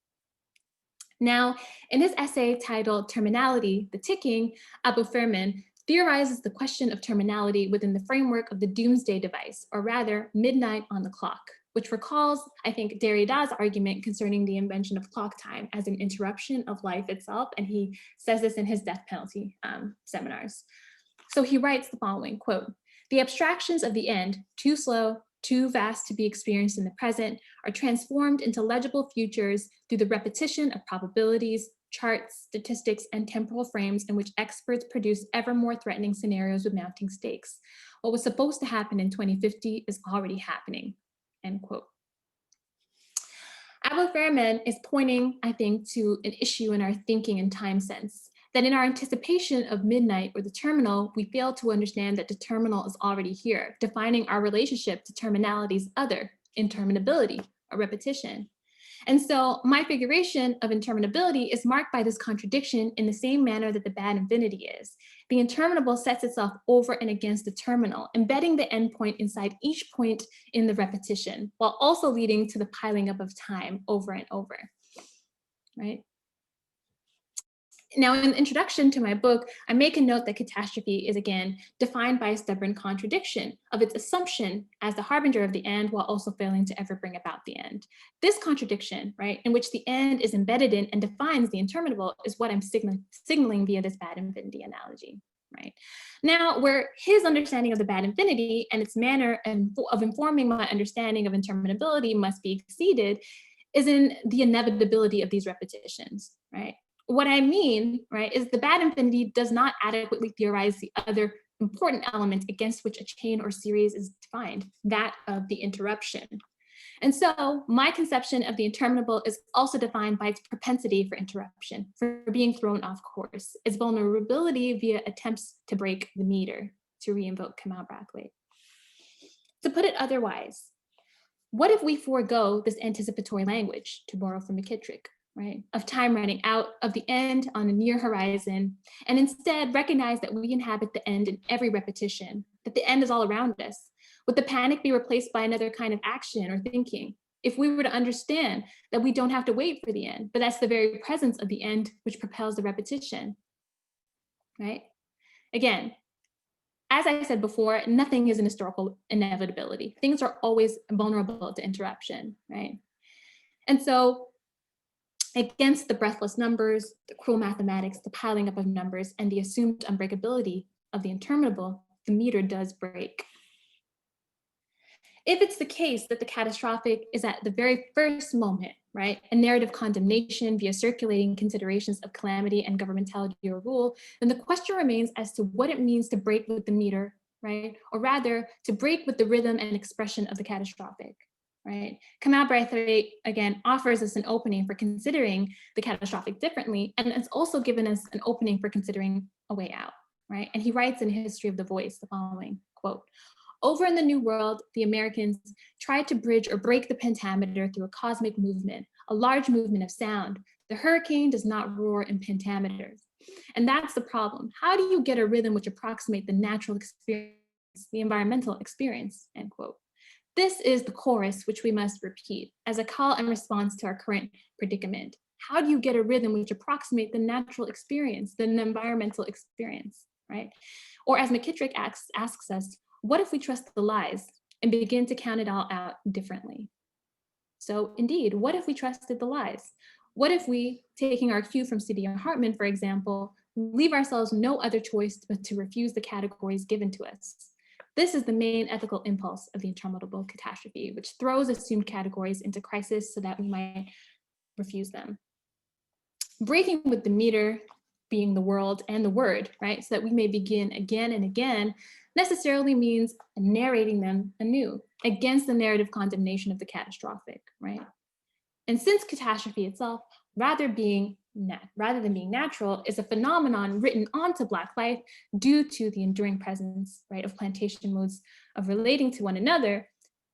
Speaker 3: Now, in his essay titled Terminality, the Ticking, Abu Ferman theorizes the question of terminality within the framework of the doomsday device, or rather, midnight on the clock, which recalls, I think, Derrida's argument concerning the invention of clock time as an interruption of life itself, and he says this in his death penalty seminars. So he writes the following, quote, "The abstractions of the end, too slow, too vast to be experienced in the present, are transformed into legible futures through the repetition of probabilities, charts, statistics, and temporal frames in which experts produce ever more threatening scenarios with mounting stakes. What was supposed to happen in 2050 is already happening," end quote. Abu Ferman is pointing, I think, to an issue in our thinking and time sense, that in our anticipation of midnight or the terminal, we fail to understand that the terminal is already here, defining our relationship to terminality's other, interminability, or repetition. And so my figuration of interminability is marked by this contradiction in the same manner that the bad infinity is. The interminable sets itself over and against the terminal, embedding the endpoint inside each point in the repetition, while also leading to the piling up of time over and over, right? Now, in the introduction to my book, I make a note that catastrophe is, again, defined by a stubborn contradiction of its assumption as the harbinger of the end while also failing to ever bring about the end. This contradiction, right, in which the end is embedded in and defines the interminable is what I'm signaling via this bad infinity analogy, right? Now, where his understanding of the bad infinity and its manner of informing my understanding of interminability must be exceeded is in the inevitability of these repetitions, right? What I mean, right, is the bad infinity does not adequately theorize the other important element against which a chain or series is defined, that of the interruption. And so my conception of the interminable is also defined by its propensity for interruption, for being thrown off course, its vulnerability via attempts to break the meter, to reinvoke Kamal Brathwaite. To put it otherwise, what if we forego this anticipatory language, to borrow from McKittrick, right, of time running out, of the end on a near horizon, and instead recognize that we inhabit the end in every repetition, that the end is all around us? Would the panic be replaced by another kind of action or thinking? If we were to understand that we don't have to wait for the end, but that's the very presence of the end which propels the repetition, right? Again, as I said before, nothing is an historical inevitability. Things are always vulnerable to interruption, right? And so Against the breathless numbers, the cruel mathematics, the piling up of numbers, and the assumed unbreakability of the interminable, the meter does break. If it's the case that the catastrophic is at the very first moment, right, a narrative condemnation via circulating considerations of calamity and governmentality or rule, then the question remains as to what it means to break with the meter, right, or rather to break with the rhythm and expression of the catastrophic, right? Kamau Braithwaite, again, offers us an opening for considering the catastrophic differently, and it's also given us an opening for considering a way out, right? And he writes in History of the Voice the following, quote, "Over in the New World, the Americans tried to bridge or break the pentameter through a cosmic movement, a large movement of sound. The hurricane does not roar in pentameters." And that's the problem. How do you get a rhythm which approximates the natural experience, the environmental experience, end quote. This is the chorus which we must repeat as a call and response to our current predicament. How do you get a rhythm which approximates the natural experience, the environmental experience, right? Or as McKittrick asks us, what if we trust the lies and begin to count it all out differently? So indeed, what if we trusted the lies? What if we, taking our cue from C.D.R. Hartman, for example, leave ourselves no other choice but to refuse the categories given to us? This is the main ethical impulse of the interminable catastrophe, which throws assumed categories into crisis so that we might refuse them. Breaking with the meter, being the world and the word, right, so that we may begin again and again, necessarily means narrating them anew against the narrative condemnation of the catastrophic, right? And since catastrophe itself, rather than being natural, is a phenomenon written onto Black life due to the enduring presence, right, of plantation modes of relating to one another,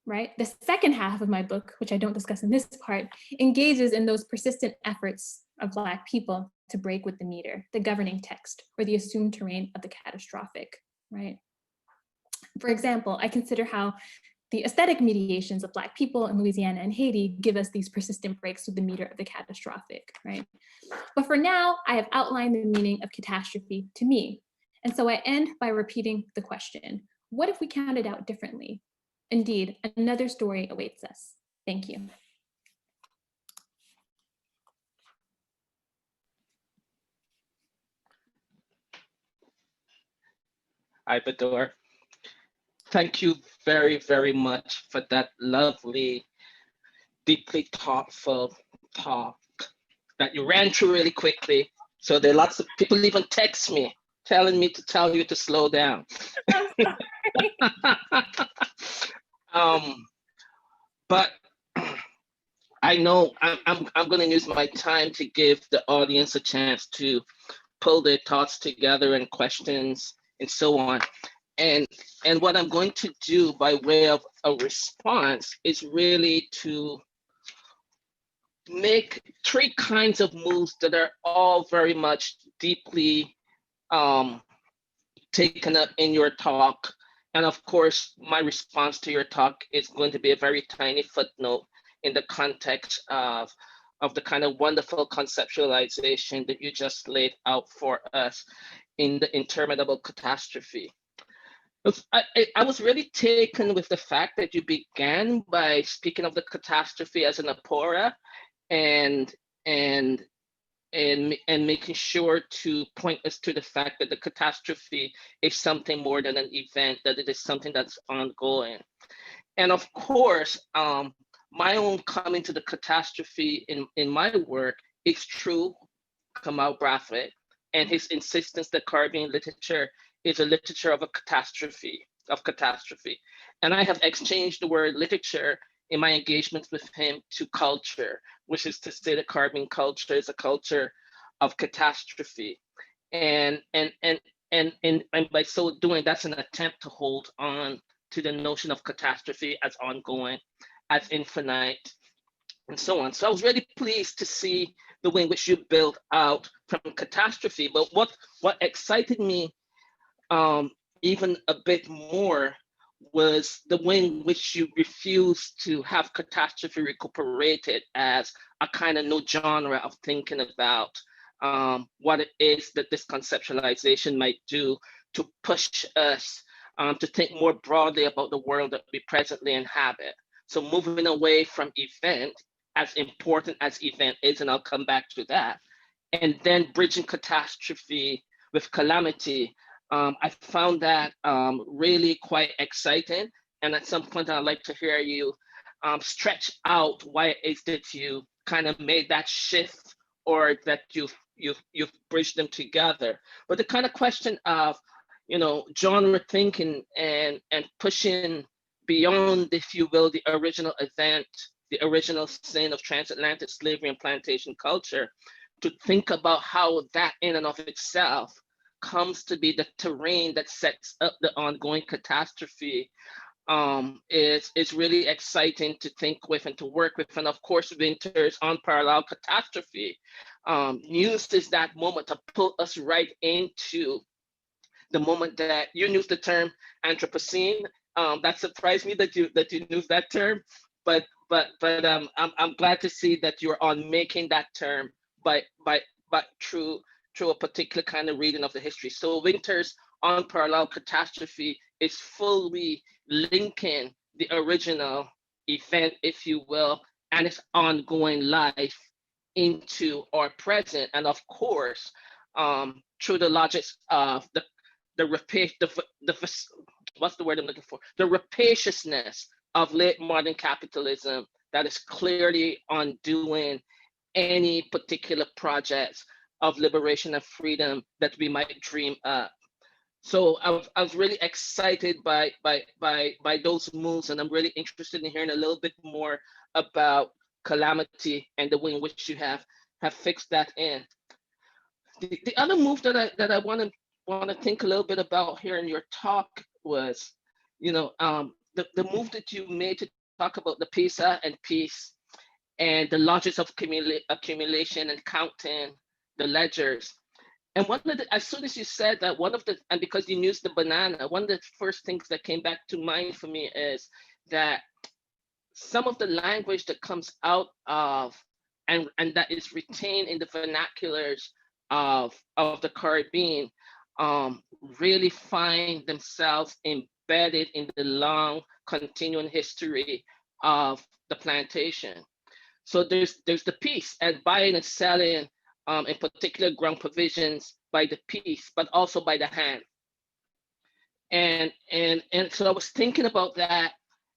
Speaker 3: right? The second half of my book, which I don't discuss in this part, engages in those persistent efforts of Black people to break with the meter, the governing text, or the assumed terrain of the catastrophic, right? For example, I consider how the aesthetic mediations of Black people in Louisiana and Haiti give us these persistent breaks with the meter of the catastrophic, right? But for now, I have outlined the meaning of catastrophe to me. And so I end by repeating the question, what if we counted out differently? Indeed, another story awaits us. Thank you.
Speaker 4: Hi, Bedour. Thank you very, very much for that lovely, deeply thoughtful talk that you ran through really quickly. So there are lots of people even text me telling me to tell you to slow down. But I know I'm going to use my time to give the audience a chance to pull their thoughts together and questions and so on. And what I'm going to do by way of a response is really to make three kinds of moves that are all very much deeply taken up in your talk. And of course, my response to your talk is going to be a very tiny footnote in the context of the kind of wonderful conceptualization that you just laid out for us in the Interminable Catastrophe. I was really taken with the fact that you began by speaking of the catastrophe as an apora and making sure to point us to the fact that the catastrophe is something more than an event, that it is something that's ongoing. And of course, my own coming to the catastrophe in my work is through Kamau Braithwaite and his insistence that Caribbean literature is a literature of a catastrophe, And I have exchanged the word literature in my engagements with him to culture, which is to say that Caribbean culture is a culture of catastrophe. And by so doing, that's an attempt to hold on to the notion of catastrophe as ongoing, as infinite, and so on. So I was really pleased to see the way in which you built out from catastrophe. But what excited me even a bit more was the way in which you refused to have catastrophe recuperated as a kind of new genre of thinking about what it is that this conceptualization might do to push us to think more broadly about the world that we presently inhabit. So moving away from event as important as event is, and I'll come back to that. And then bridging catastrophe with calamity. I found that really quite exciting. And at some point, I'd like to hear you stretch out why it is that you kind of made that shift, or that you've bridged them together. But the kind of question of, genre thinking and pushing beyond, if you will, the original event, the original sin of transatlantic slavery and plantation culture, to think about how that in and of itself comes to be the terrain that sets up the ongoing catastrophe, is really exciting to think with and to work with. And of course, Winter's Unparalleled Catastrophe uses that moment to pull us right into the moment that you used the term Anthropocene. That surprised me that you used that term, but I'm glad to see that you're on making that term by through a particular kind of reading of the history. So Winter's Unparalleled Catastrophe is fully linking the original event, if you will, and its ongoing life into our present. And of course, through the logics of the what's the word I'm looking for? The rapaciousness of late modern capitalism that is clearly undoing any particular projects of liberation and freedom that we might dream up. So I was really excited by those moves, and I'm really interested in hearing a little bit more about calamity and the way in which you have fixed that in. The other move that I want to think a little bit about here in your talk was, the move that you made to talk about the PISA and peace and the logics of accumulation and counting the ledgers. And as soon as you said that, and because you used the banana, one of the first things that came back to mind for me is that some of the language that comes out of, and that is retained in the vernaculars of the Caribbean, really find themselves embedded in the long continuing history of the plantation. So there's the piece, and buying and selling, in particular ground provisions by the piece, but also by the hand. And so I was thinking about that,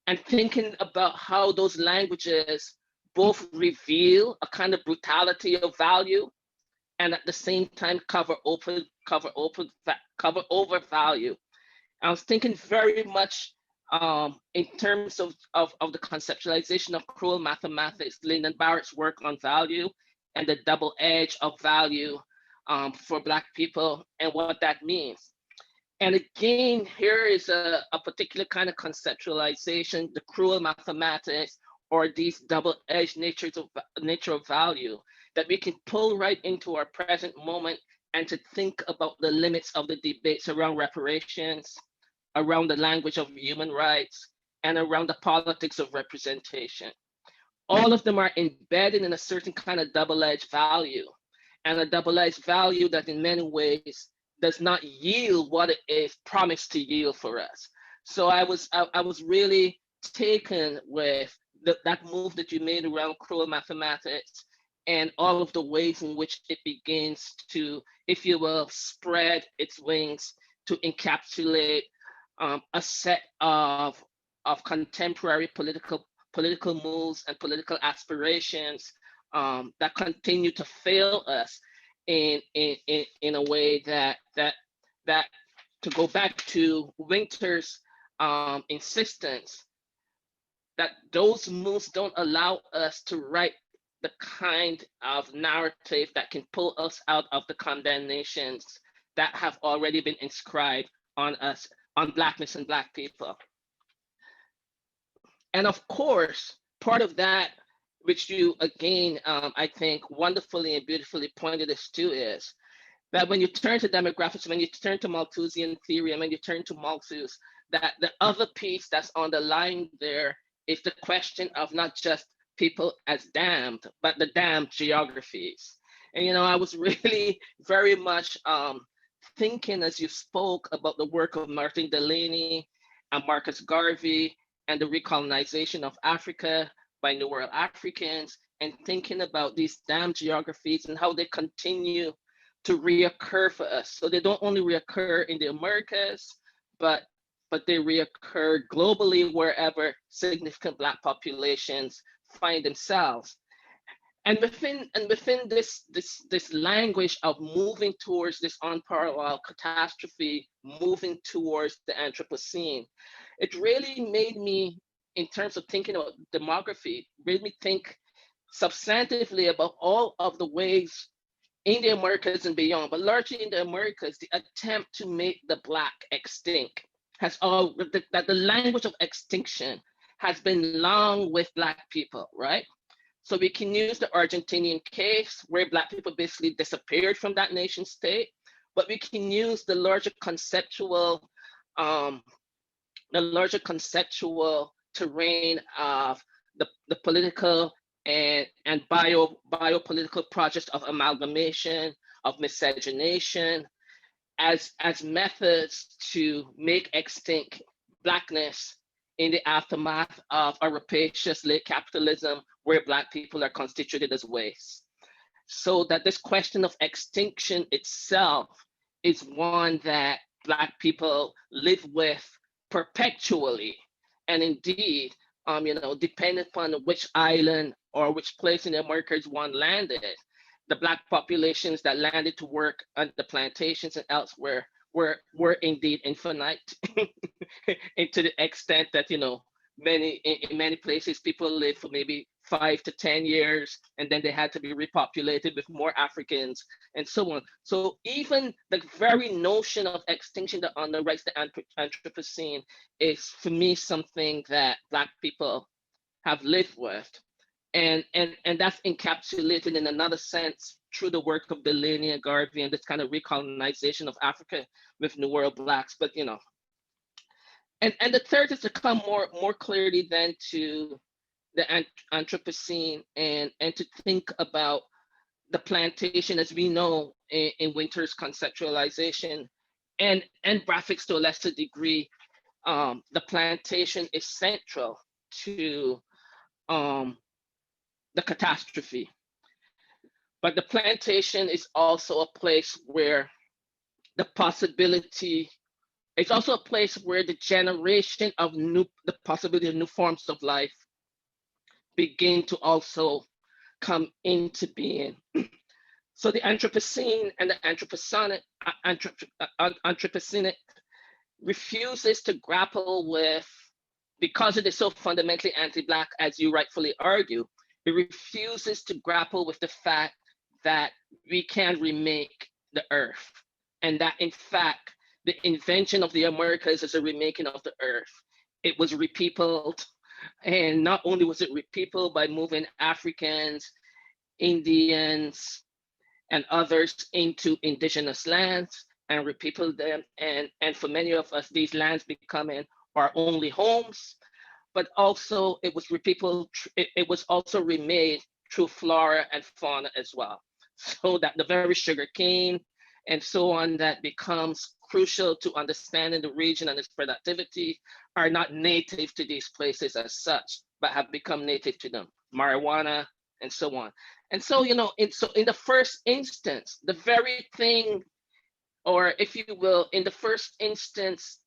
Speaker 4: and thinking about how those languages both reveal a kind of brutality of value, and at the same time cover over value. I was thinking very much in terms of the conceptualization of cruel mathematics, Lyndon Barrett's work on value and the double edge of value for Black people and what that means. And again, here is a particular kind of conceptualization, the cruel mathematics, or these double-edged nature of value, that we can pull right into our present moment and to think about the limits of the debates around reparations, around the language of human rights, and around the politics of representation. All of them are embedded in a certain kind of double-edged value, and a double-edged value that in many ways does not yield what it is promised to yield for us. So I was really taken with that move that you made around cruel mathematics, and all of the ways in which it begins to, if you will, spread its wings to encapsulate a set of contemporary political moves and political aspirations that continue to fail us in a way that to go back to Winter's insistence, that those moves don't allow us to write the kind of narrative that can pull us out of the condemnations that have already been inscribed on us, on Blackness and Black people. And of course, part of that, which you again, I think wonderfully and beautifully pointed us to, is that when you turn to demographics, when you turn to Malthusian theory, and when you turn to Malthus, that the other piece that's on the line there is the question of not just people as damned, but the damned geographies. And I was really very much thinking as you spoke about the work of Martin Delaney and Marcus Garvey and the recolonization of Africa by New World Africans, and thinking about these damn geographies and how they continue to reoccur for us. So they don't only reoccur in the Americas, but they reoccur globally wherever significant Black populations find themselves. And within this language of moving towards this unparalleled catastrophe, moving towards the Anthropocene, it really made me, in terms of thinking about demography, made me think substantively about all of the ways in the Americas and beyond, but largely in the Americas, the attempt to make the Black extinct has all that the language of extinction has been long with Black people, right? So we can use the Argentinian case where Black people basically disappeared from that nation state, but we can use the larger conceptual terrain of the political and biopolitical projects of amalgamation, of miscegenation, as methods to make extinct Blackness in the aftermath of a rapacious late capitalism where Black people are constituted as waste. So that this question of extinction itself is one that Black people live with perpetually. And indeed, depending upon which island or which place in the Americas one landed, the Black populations that landed to work on the plantations and elsewhere were indeed infinite and to the extent that, in many places, people live for maybe 5 to 10 years, and then they had to be repopulated with more Africans and so on. So even the very notion of extinction that underwrites the Anthropocene is, for me, something that Black people have lived with. And that's encapsulated in another sense through the work of Delaney and Garvey and this kind of recolonization of Africa with New World Blacks. But and the third is to come more clearly then to the Anthropocene and to think about the plantation as we know in Winter's conceptualization and graphics to a lesser degree. The plantation is central to the catastrophe. But the plantation is also a place where the possibility, it's also a place where the generation of the possibility of new forms of life begin to also come into being. So the Anthropocene and the Anthropocenic refuses to grapple with, because it is so fundamentally anti-Black, as you rightfully argue, it refuses to grapple with the fact that we can remake the earth, and that in fact, the invention of the Americas is a remaking of the earth. It was repeopled, and not only was it repeopled by moving Africans, Indians, and others into indigenous lands and repeopled them, and for many of us, these lands becoming our only homes, but also it was repeopled, it was also remade through flora and fauna as well. So that the very sugar cane and so on that becomes crucial to understanding the region and its productivity are not native to these places as such, but have become native to them. Marijuana and so on. And so, in the first instance, the very thing, or if you will, in the first instance,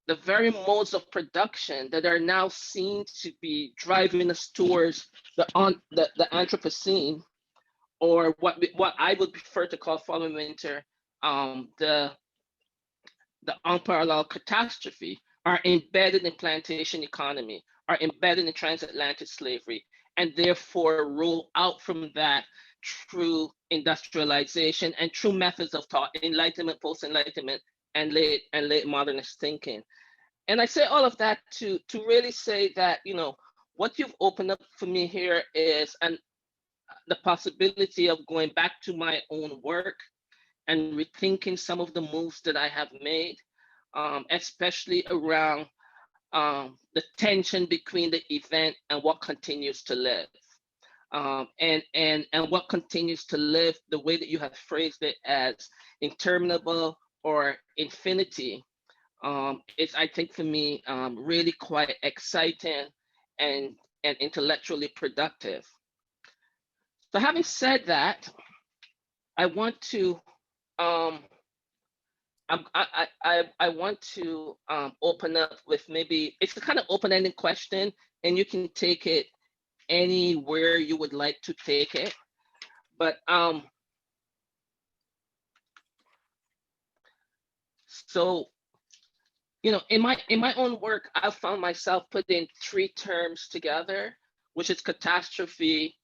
Speaker 4: the very modes of production that are now seen to be driving us towards the Anthropocene, or what I would prefer to call following Winter, the unparalleled catastrophe, are embedded in plantation economy, are embedded in transatlantic slavery, and therefore roll out from that through industrialization and through methods of thought, Enlightenment, post-Enlightenment, and late modernist thinking. And I say all of that to really say that, what you've opened up for me here is the possibility of going back to my own work and rethinking some of the moves that I have made, especially around the tension between the event and what continues to live. And what continues to live, the way that you have phrased it as interminable or infinity, is, I think, for me, really quite exciting and intellectually productive. So having said that, I want to I want to open up with maybe, it's a kind of open-ended question, and you can take it anywhere you would like to take it. But so, you know, in my own work, I found myself putting three terms together, which is catastrophe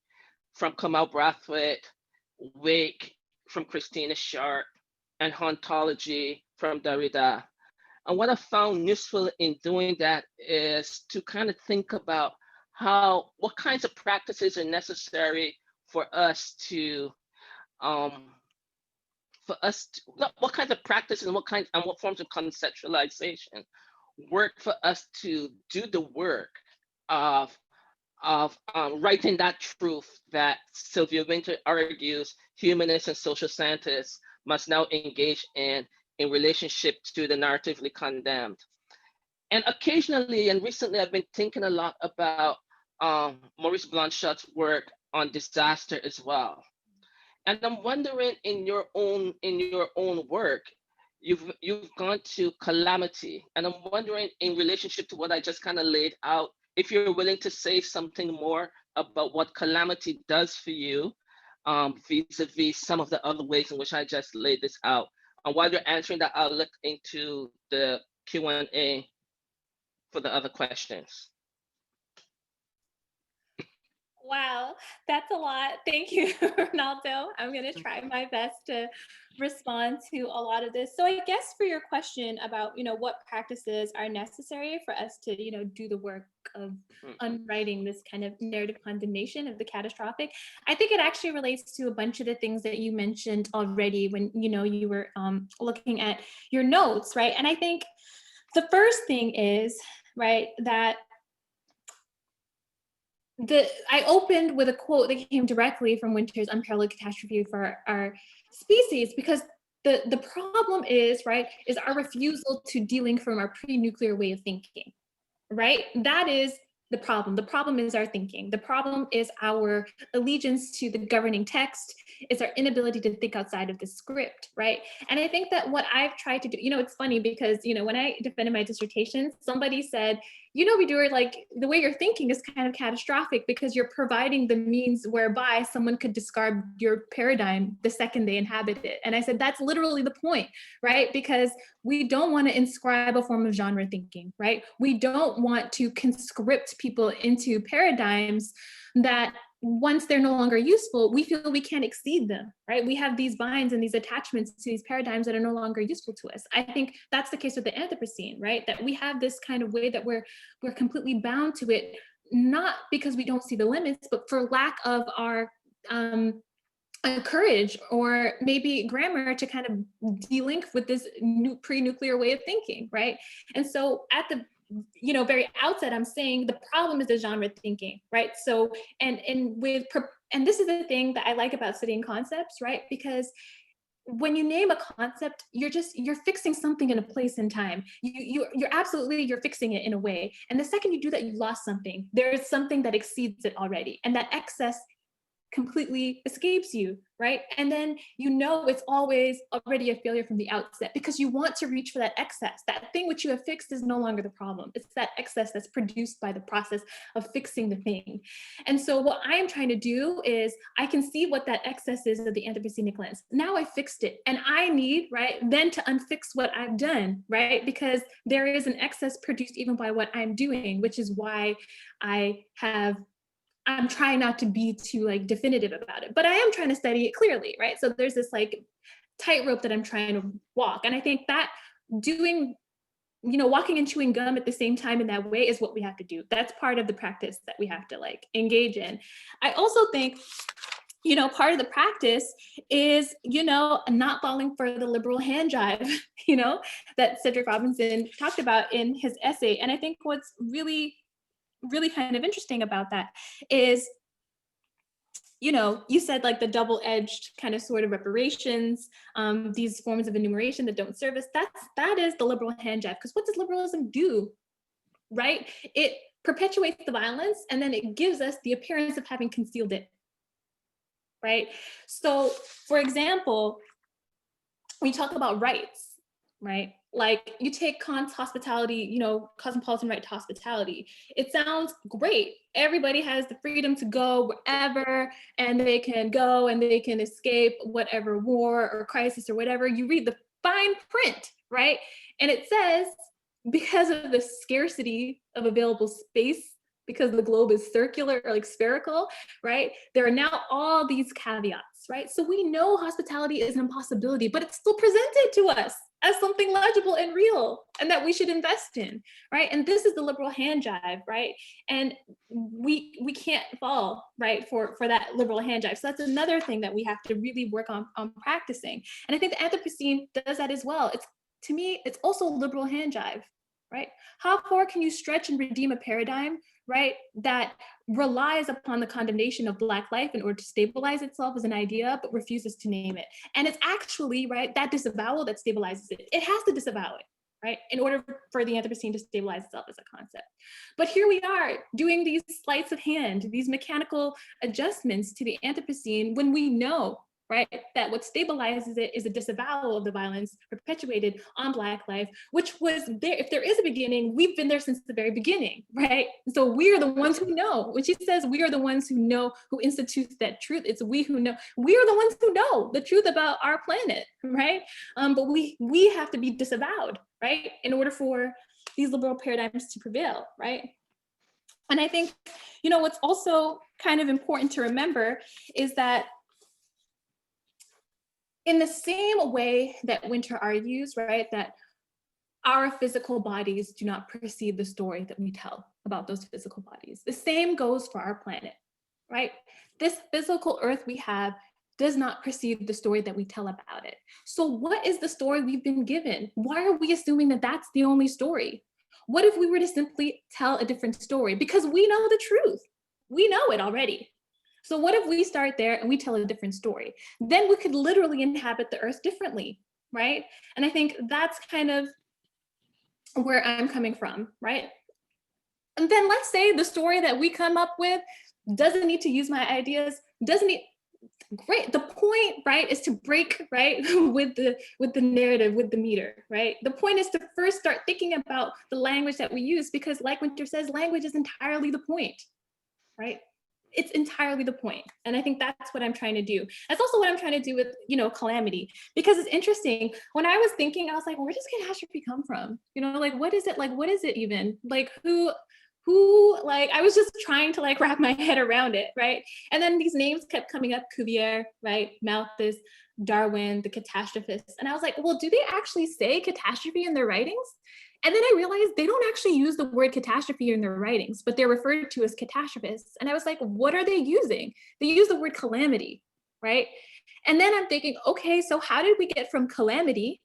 Speaker 4: from Kamal Brathwaite, wake from Christina Sharp, and hauntology from Derrida. And what I found useful in doing that is to kind of think about what kinds of practices are necessary for us to, what kinds of practices and what forms of conceptualization work for us to do the work of writing that truth that Sylvia Wynter argues humanists and social scientists must now engage in relationship to the narratively condemned. And occasionally, and recently, I've been thinking a lot about Maurice Blanchard's work on disaster as well. And I'm wondering, in your own work, you've gone to calamity, and I'm wondering, in relationship to what I just kind of laid out, if you're willing to say something more about what calamity does for you, vis-a-vis some of the other ways in which I just laid this out. And while you're answering that, I'll look into the Q&A for the other questions.
Speaker 3: Wow, that's a lot. Thank you, Ronaldo. I'm going to try my best to respond to a lot of this. So I guess for your question about, what practices are necessary for us to, do the work of unwriting this kind of narrative condemnation of the catastrophic, I think it actually relates to a bunch of the things that you mentioned already when, you were looking at your notes, right? And I think the first thing is, right, that I opened with a quote that came directly from Wynter's Unparalleled Catastrophe for Our Species, because the problem is, right, is our refusal to delink from our pre-nuclear way of thinking, right? That is the problem. The problem is our thinking. The problem is our allegiance to the governing text. It's our inability to think outside of the script, right? And I think that what I've tried to do, it's funny because, when I defended my dissertation, somebody said, Bedour, like the way you're thinking is kind of catastrophic because you're providing the means whereby someone could discard your paradigm the second they inhabit it. And I said, that's literally the point, right? Because we don't want to inscribe a form of genre thinking, right? We don't want to conscript people into paradigms that once they're no longer useful, we feel we can't exceed them, right? We have these binds and these attachments to these paradigms that are no longer useful to us. I think that's the case with the Anthropocene, right? That we have this kind of way that we're completely bound to it, not because we don't see the limits, but for lack of our courage or maybe grammar to kind of delink with this new pre-nuclear way of thinking, right? And so at the very outset, I'm saying the problem is the genre thinking, right? So, and this is the thing that I like about studying concepts, right? Because when you name a concept, you're fixing something in a place and time. You're fixing it in a way. And the second you do that, you lost something. There is something that exceeds it already. And that excess completely escapes you, right? And then it's always already a failure from the outset because you want to reach for that excess. That thing which you have fixed is no longer the problem. It's that excess that's produced by the process of fixing the thing. And so what I am trying to do is I can see what that excess is of the Anthropocenic lens. Now I fixed it and I need, right, then to unfix what I've done, right? Because there is an excess produced even by what I'm doing, which is why I'm trying not to be too definitive about it, but I am trying to study it clearly, right? So there's this tightrope that I'm trying to walk. And I think that doing, walking and chewing gum at the same time in that way is what we have to do. That's part of the practice that we have to engage in. I also think, part of the practice is, not falling for the liberal hand jive, that Cedric Robinson talked about in his essay. And I think what's really kind of interesting about that is, you said the double-edged kind of sort of reparations, these forms of enumeration that don't serve us, that is the liberal hand jive. Because what does liberalism do, right? It perpetuates the violence and then it gives us the appearance of having concealed it, right? So for example, when you talk about rights, right? Like you take Kant's hospitality, you know, cosmopolitan right to hospitality. It sounds great. Everybody has the freedom to go wherever, and they can go and they can escape whatever war or crisis or whatever. You read the fine print, right? And it says, because of the scarcity of available space, because the globe is circular or like spherical, right? There are now all these caveats, right? So we know hospitality is an impossibility, but it's still presented to us as something legible and real and that we should invest in, right? And this is the liberal hand jive, right? And we can't fall, right, for that liberal hand jive. So that's another thing that we have to really work on practicing. And I think the Anthropocene does that as well. It's, to me, it's also liberal hand jive, right? How far can you stretch and redeem a paradigm, right, that relies upon the condemnation of Black life in order to stabilize itself as an idea, but refuses to name it? And it's actually, right, that disavowal that stabilizes it. It has to disavow it, right, in order for the Anthropocene to stabilize itself as a concept. But here we are doing these sleights of hand, these mechanical adjustments to the Anthropocene when we know, right, that what stabilizes it is a disavowal of the violence perpetuated on Black life, which was there. If there is a beginning, we've been there since the very beginning, right? So we are the ones who know. When she says we are the ones who know, who institutes that truth, it's we who know. We are the ones who know the truth about our planet, right? But we have to be disavowed, right, in order for these liberal paradigms to prevail, right? And I think, you know, what's also kind of important to remember is that in the same way that Winter argues, right, that our physical bodies do not precede the story that we tell about those physical bodies, the same goes for our planet, right? This physical earth we have does not precede the story that we tell about it. So what is the story we've been given? Why are we assuming that that's the only story? What if we were to simply tell a different story? Because we know the truth. We know it already. So what if we start there and we tell a different story? Then we could literally inhabit the earth differently, right? And I think that's kind of where I'm coming from, right? And then let's say the story that we come up with doesn't need to use my ideas, doesn't need, great. The point, right, is to break, right, with the narrative, with the meter, right? The point is to first start thinking about the language that we use, because like Winter says, language is entirely the point, right? It's entirely the point. And I think that's what I'm trying to do. That's also what I'm trying to do with, you know, calamity, because it's interesting. When I was thinking, I was like, where does catastrophe come from? You know, like, what is it? Like, what is it even? Like, who, like, I was just trying to like wrap my head around it, right? And then these names kept coming up, Cuvier, right? Malthus, Darwin, the catastrophists. And I was like, well, do they actually say catastrophe in their writings? And then I realized they don't actually use the word catastrophe in their writings, but they're referred to as catastrophists. And I was like, what are they using? They use the word calamity, right? And then I'm thinking, okay, so how did we get from calamity,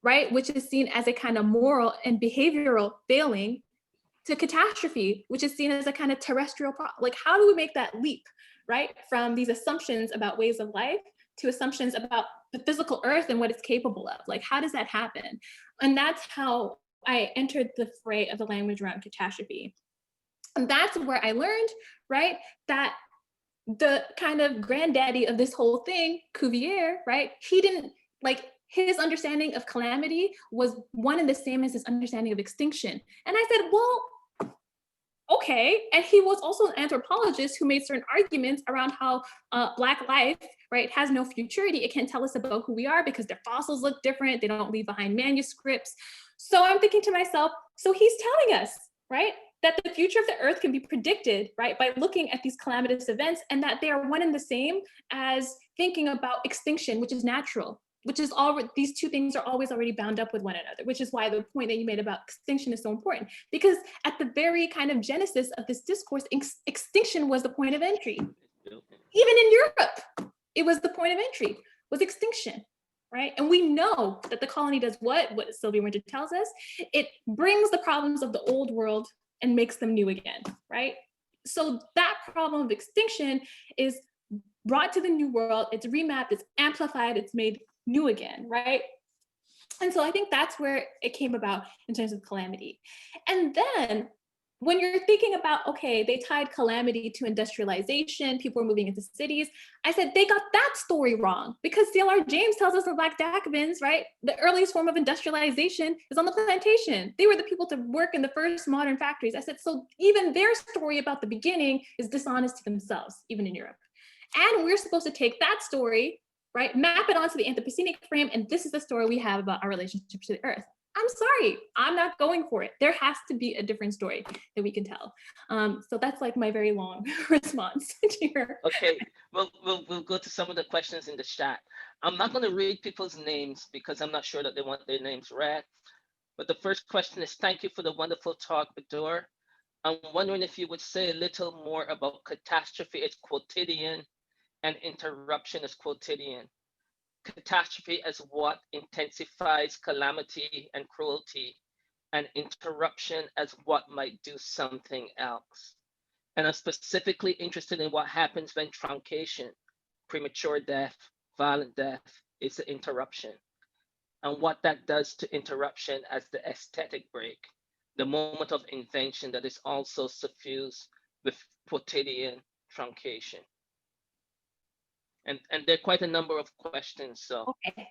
Speaker 3: right, which is seen as a kind of moral and behavioral failing, to catastrophe, which is seen as a kind of terrestrial problem? Like, how do we make that leap, right, from these assumptions about ways of life to assumptions about the physical earth and what it's capable of? Like, how does that happen? And that's how I entered the fray of the language around catastrophe. And that's where I learned, right, that the kind of granddaddy of this whole thing, Cuvier, right, he didn't, like, his understanding of calamity was one and the same as his understanding of extinction. And I said, well, okay. And he was also an anthropologist who made certain arguments around how Black life, right, has no futurity. It can't tell us about who we are because their fossils look different. They don't leave behind manuscripts. So I'm thinking to myself, so he's telling us, right, that the future of the earth can be predicted, right, by looking at these calamitous events, and that they are one and the same as thinking about extinction, which is natural, which is all, these two things are always already bound up with one another, which is why the point that you made about extinction is so important, because at the very kind of genesis of this discourse, extinction was the point of entry. Even in Europe, it was the point of entry, was extinction, right? And we know that the colony does what Sylvia Winter tells us, it brings the problems of the old world and makes them new again, right? So that problem of extinction is brought to the new world, it's remapped, it's amplified, it's made new again, right? And so I think that's where it came about in terms of calamity. And then when you're thinking about, okay, they tied calamity to industrialization, people were moving into cities, I said they got that story wrong, because C.L.R. James tells us the Black Jacobins, right? The earliest form of industrialization is on the plantation. They were the people to work in the first modern factories. I said, so even their story about the beginning is dishonest to themselves, even in Europe. And we're supposed to take that story, right, map it onto the Anthropocenic frame, and this is the story we have about our relationship to the earth. I'm sorry, I'm not going for it. There has to be a different story that we can tell. So that's like my very long response to your.
Speaker 4: Okay, we'll go to some of the questions in the chat. I'm not going to read people's names because I'm not sure that they want their names read. But the first question is, thank you for the wonderful talk, Bedour. I'm wondering if you would say a little more about catastrophe as quotidian and interruption as quotidian. Catastrophe as what intensifies calamity and cruelty, and interruption as what might do something else. And I'm specifically interested in what happens when truncation, premature death, violent death is the interruption, and what that does to interruption as the aesthetic break, the moment of invention that is also suffused with quotidian truncation. And there are quite a number of questions. So
Speaker 3: okay,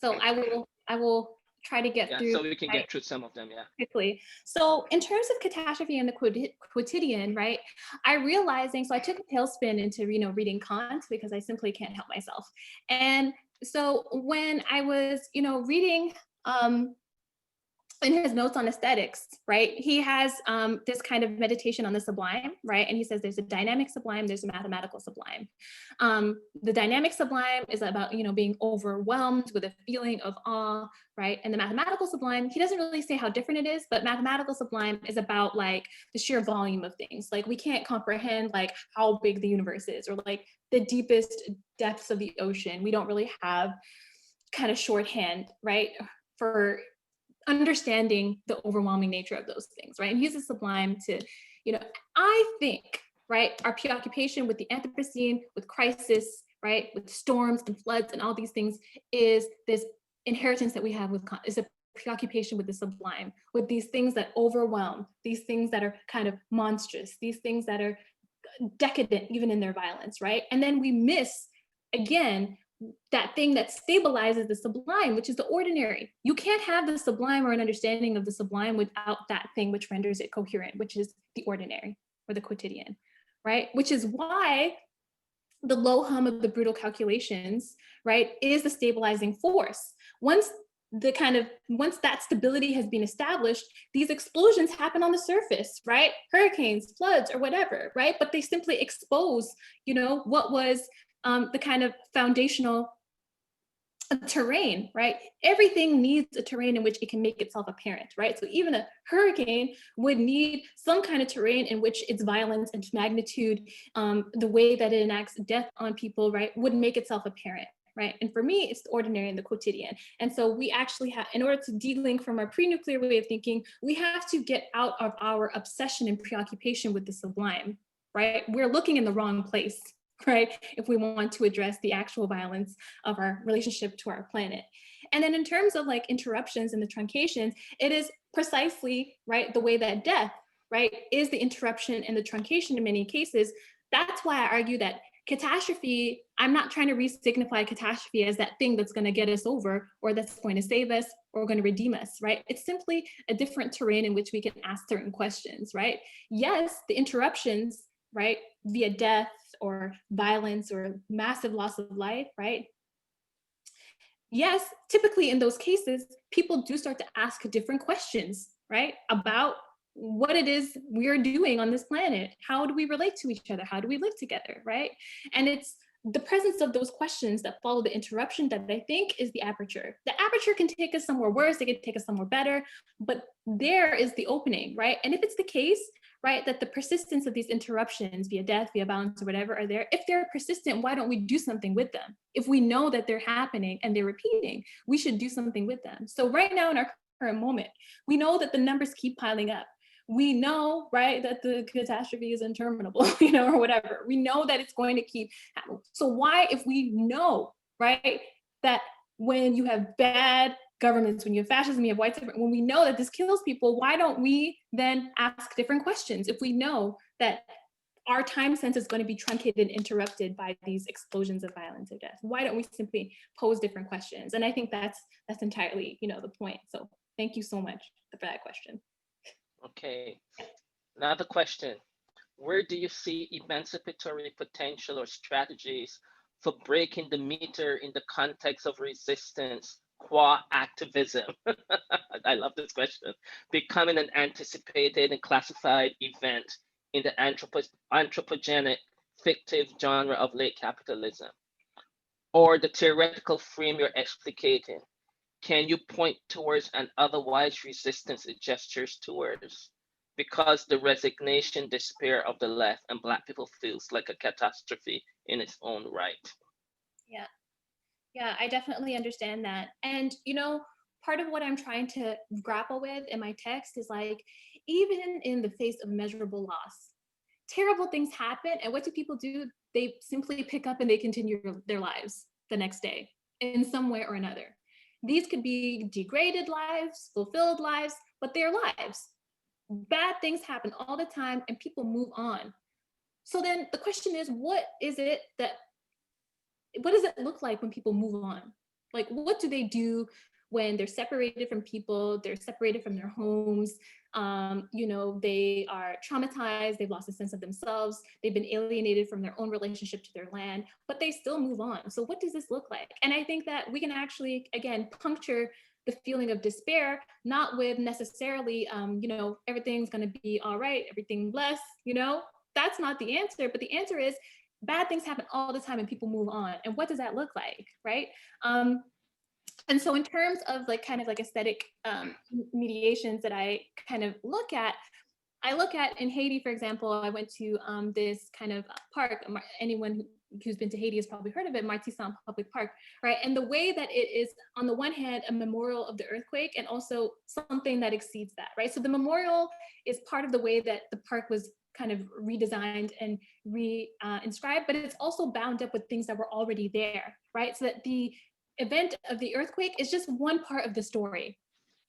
Speaker 3: so I will try to get through.
Speaker 4: So we can get through some of them,
Speaker 3: quickly. So in terms of catastrophe and the quotidian, right? I realizing, so I took a tailspin into reading Kant because I simply can't help myself. And so when I was reading in his notes on aesthetics, right, he has this kind of meditation on the sublime, right? And he says there's a dynamic sublime, there's a mathematical sublime. The dynamic sublime is about, being overwhelmed with a feeling of awe, right? And the mathematical sublime, he doesn't really say how different it is, but mathematical sublime is about like the sheer volume of things. Like we can't comprehend like how big the universe is, or like the deepest depths of the ocean. We don't really have kind of shorthand, right, for understanding the overwhelming nature of those things, right? And he uses sublime to, I think, right, our preoccupation with the Anthropocene, with crisis, right, with storms and floods and all these things is this inheritance that we have with, is a preoccupation with the sublime, with these things that overwhelm, these things that are kind of monstrous, these things that are decadent even in their violence, right? And then we miss, again, that thing that stabilizes the sublime, which is the ordinary. You can't have the sublime or an understanding of the sublime without that thing which renders it coherent, which is the ordinary or the quotidian, right? Which is why the low hum of the brutal calculations, right, is the stabilizing force. Once that stability has been established, these explosions happen on the surface, right? Hurricanes, floods, or whatever, right? But they simply expose, what was the kind of foundational terrain, right? Everything needs a terrain in which it can make itself apparent, right? So even a hurricane would need some kind of terrain in which its violence and magnitude, the way that it enacts death on people, right, would make itself apparent, right? And for me, it's the ordinary and the quotidian. And so we actually have, in order to de-link from our pre-nuclear way of thinking, we have to get out of our obsession and preoccupation with the sublime, right? We're looking in the wrong place, right, if we want to address the actual violence of our relationship to our planet. And then in terms of like interruptions and the truncations, it is precisely, right, the way that death, right, is the interruption and the truncation in many cases. That's why I argue that catastrophe, I'm not trying to re-signify catastrophe as that thing that's going to get us over, or that's going to save us, or going to redeem us, right? It's simply a different terrain in which we can ask certain questions, right? Yes, the interruptions, right, via death or violence or massive loss of life, right? Yes, typically in those cases, people do start to ask different questions, right, about what it is we're doing on this planet. How do we relate to each other? How do we live together, right? And it's the presence of those questions that follow the interruption that I think is the aperture. The aperture can take us somewhere worse, it can take us somewhere better, but there is the opening, right? And if it's the case, right, that the persistence of these interruptions via death, via violence, or whatever are there, if they're persistent, why don't we do something with them? If we know that they're happening and they're repeating, we should do something with them. So right now in our current moment, we know that the numbers keep piling up. We know, right, that the catastrophe is interminable, or whatever. We know that it's going to keep happening. So why, if we know, right, that when you have bad governments, when you have fascism, you have white supremacy, when we know that this kills people, why don't we then ask different questions if we know that our time sense is going to be truncated and interrupted by these explosions of violence or death? Why don't we simply pose different questions? And I think that's entirely, the point. So thank you so much for that question.
Speaker 4: Okay, another question. Where do you see emancipatory potential or strategies for breaking the meter in the context of resistance qua activism? I love this question. Becoming an anticipated and classified event in the anthropogenic fictive genre of late capitalism, or the theoretical frame you're explicating? Can you point towards an otherwise resistance it gestures towards? Because the resignation, despair of the left and Black people feels like a catastrophe in its own right.
Speaker 3: Yeah, I definitely understand that. And, part of what I'm trying to grapple with in my text is like, even in the face of measurable loss, terrible things happen. And what do people do? They simply pick up and they continue their lives the next day in some way or another. These could be degraded lives, fulfilled lives, but they're lives. Bad things happen all the time and people move on. So then the question is, what does it look like when people move on? Like, what do they do when they're separated from people, they're separated from their homes, they are traumatized, they've lost a sense of themselves, they've been alienated from their own relationship to their land, but they still move on. So what does this look like? And I think that we can actually, again, puncture the feeling of despair, not with necessarily, everything's gonna be all right, everything blessed, that's not the answer, but the answer is bad things happen all the time and people move on. And what does that look like, right? And so in terms of aesthetic mediations that I kind of look at in Haiti, for example, I went to this kind of park. Anyone who's been to Haiti has probably heard of it, Martissant Public Park, right? And the way that it is, on the one hand, a memorial of the earthquake and also something that exceeds that, right? So the memorial is part of the way that the park was kind of redesigned and inscribed, but it's also bound up with things that were already there, right? So that the event of the earthquake is just one part of the story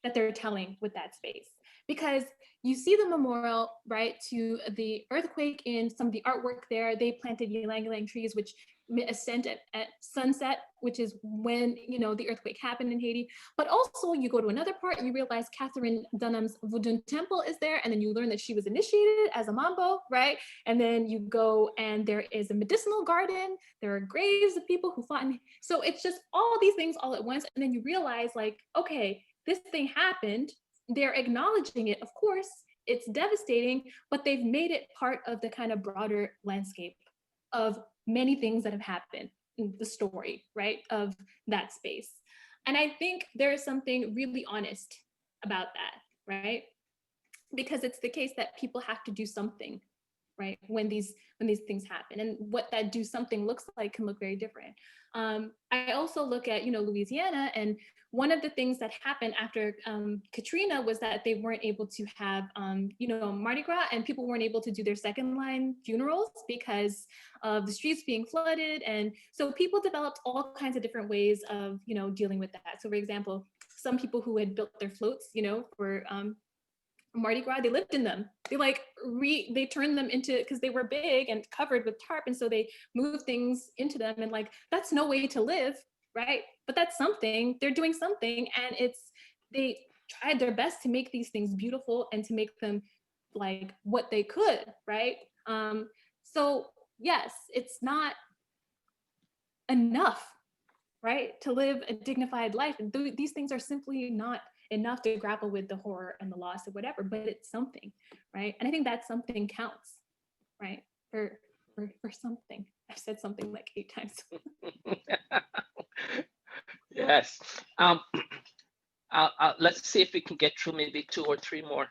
Speaker 3: that they're telling with that space. Because you see the memorial, right, to the earthquake in some of the artwork there. They planted ylang-ylang trees, which ascend at sunset, which is when, the earthquake happened in Haiti. But also you go to another part, you realize Catherine Dunham's Voodoo temple is there, and then you learn that she was initiated as a Mambo, right? And then you go and there is a medicinal garden, there are graves of people who fought in, so it's just all these things all at once, and then you realize like, okay, this thing happened, they're acknowledging it, of course, it's devastating, but they've made it part of the kind of broader landscape of many things that have happened in the story, right, of that space. And I think there is something really honest about that, right? Because it's the case that people have to do something, right, when these things happen, and what that do something looks like can look very different. I also look at, Louisiana, and one of the things that happened after Katrina was that they weren't able to have, Mardi Gras, and people weren't able to do their second line funerals because of the streets being flooded. And so people developed all kinds of different ways of, dealing with that. So for example, some people who had built their floats, for Mardi Gras, they lived in them. They turned them into, because they were big and covered with tarp, and so they moved things into them, and that's no way to live, right? But that's something, they're doing something, and they tried their best to make these things beautiful and to make them what they could, right? So yes, it's not enough, right, to live a dignified life. These things are simply not enough to grapple with the horror and the loss or whatever, but it's something, right? And I think that something counts, right? For something. I've said something like 8 times.
Speaker 4: Yes. Let's see if we can get through maybe 2 or 3 more.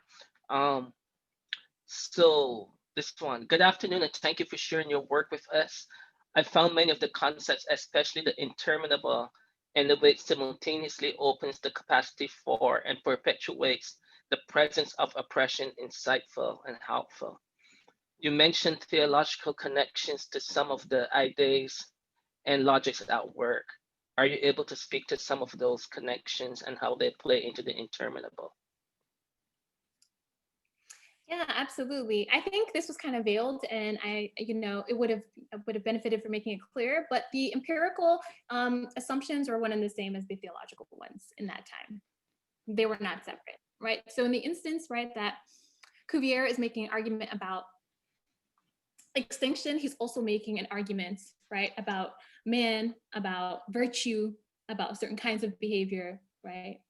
Speaker 4: So this one, good afternoon, and thank you for sharing your work with us. I found many of the concepts, especially the interminable, and the way it simultaneously opens the capacity for and perpetuates the presence of oppression insightful and helpful. You mentioned theological connections to some of the ideas and logics at work. Are you able to speak to some of those connections and how they play into the interminable?
Speaker 3: Yeah, absolutely. I think this was kind of veiled, and it would have benefited from making it clear. But the empirical assumptions were one and the same as the theological ones in that time. They were not separate, right? So in the instance, right, that Cuvier is making an argument about extinction, he's also making an argument, right, about man, about virtue, about certain kinds of behavior, right?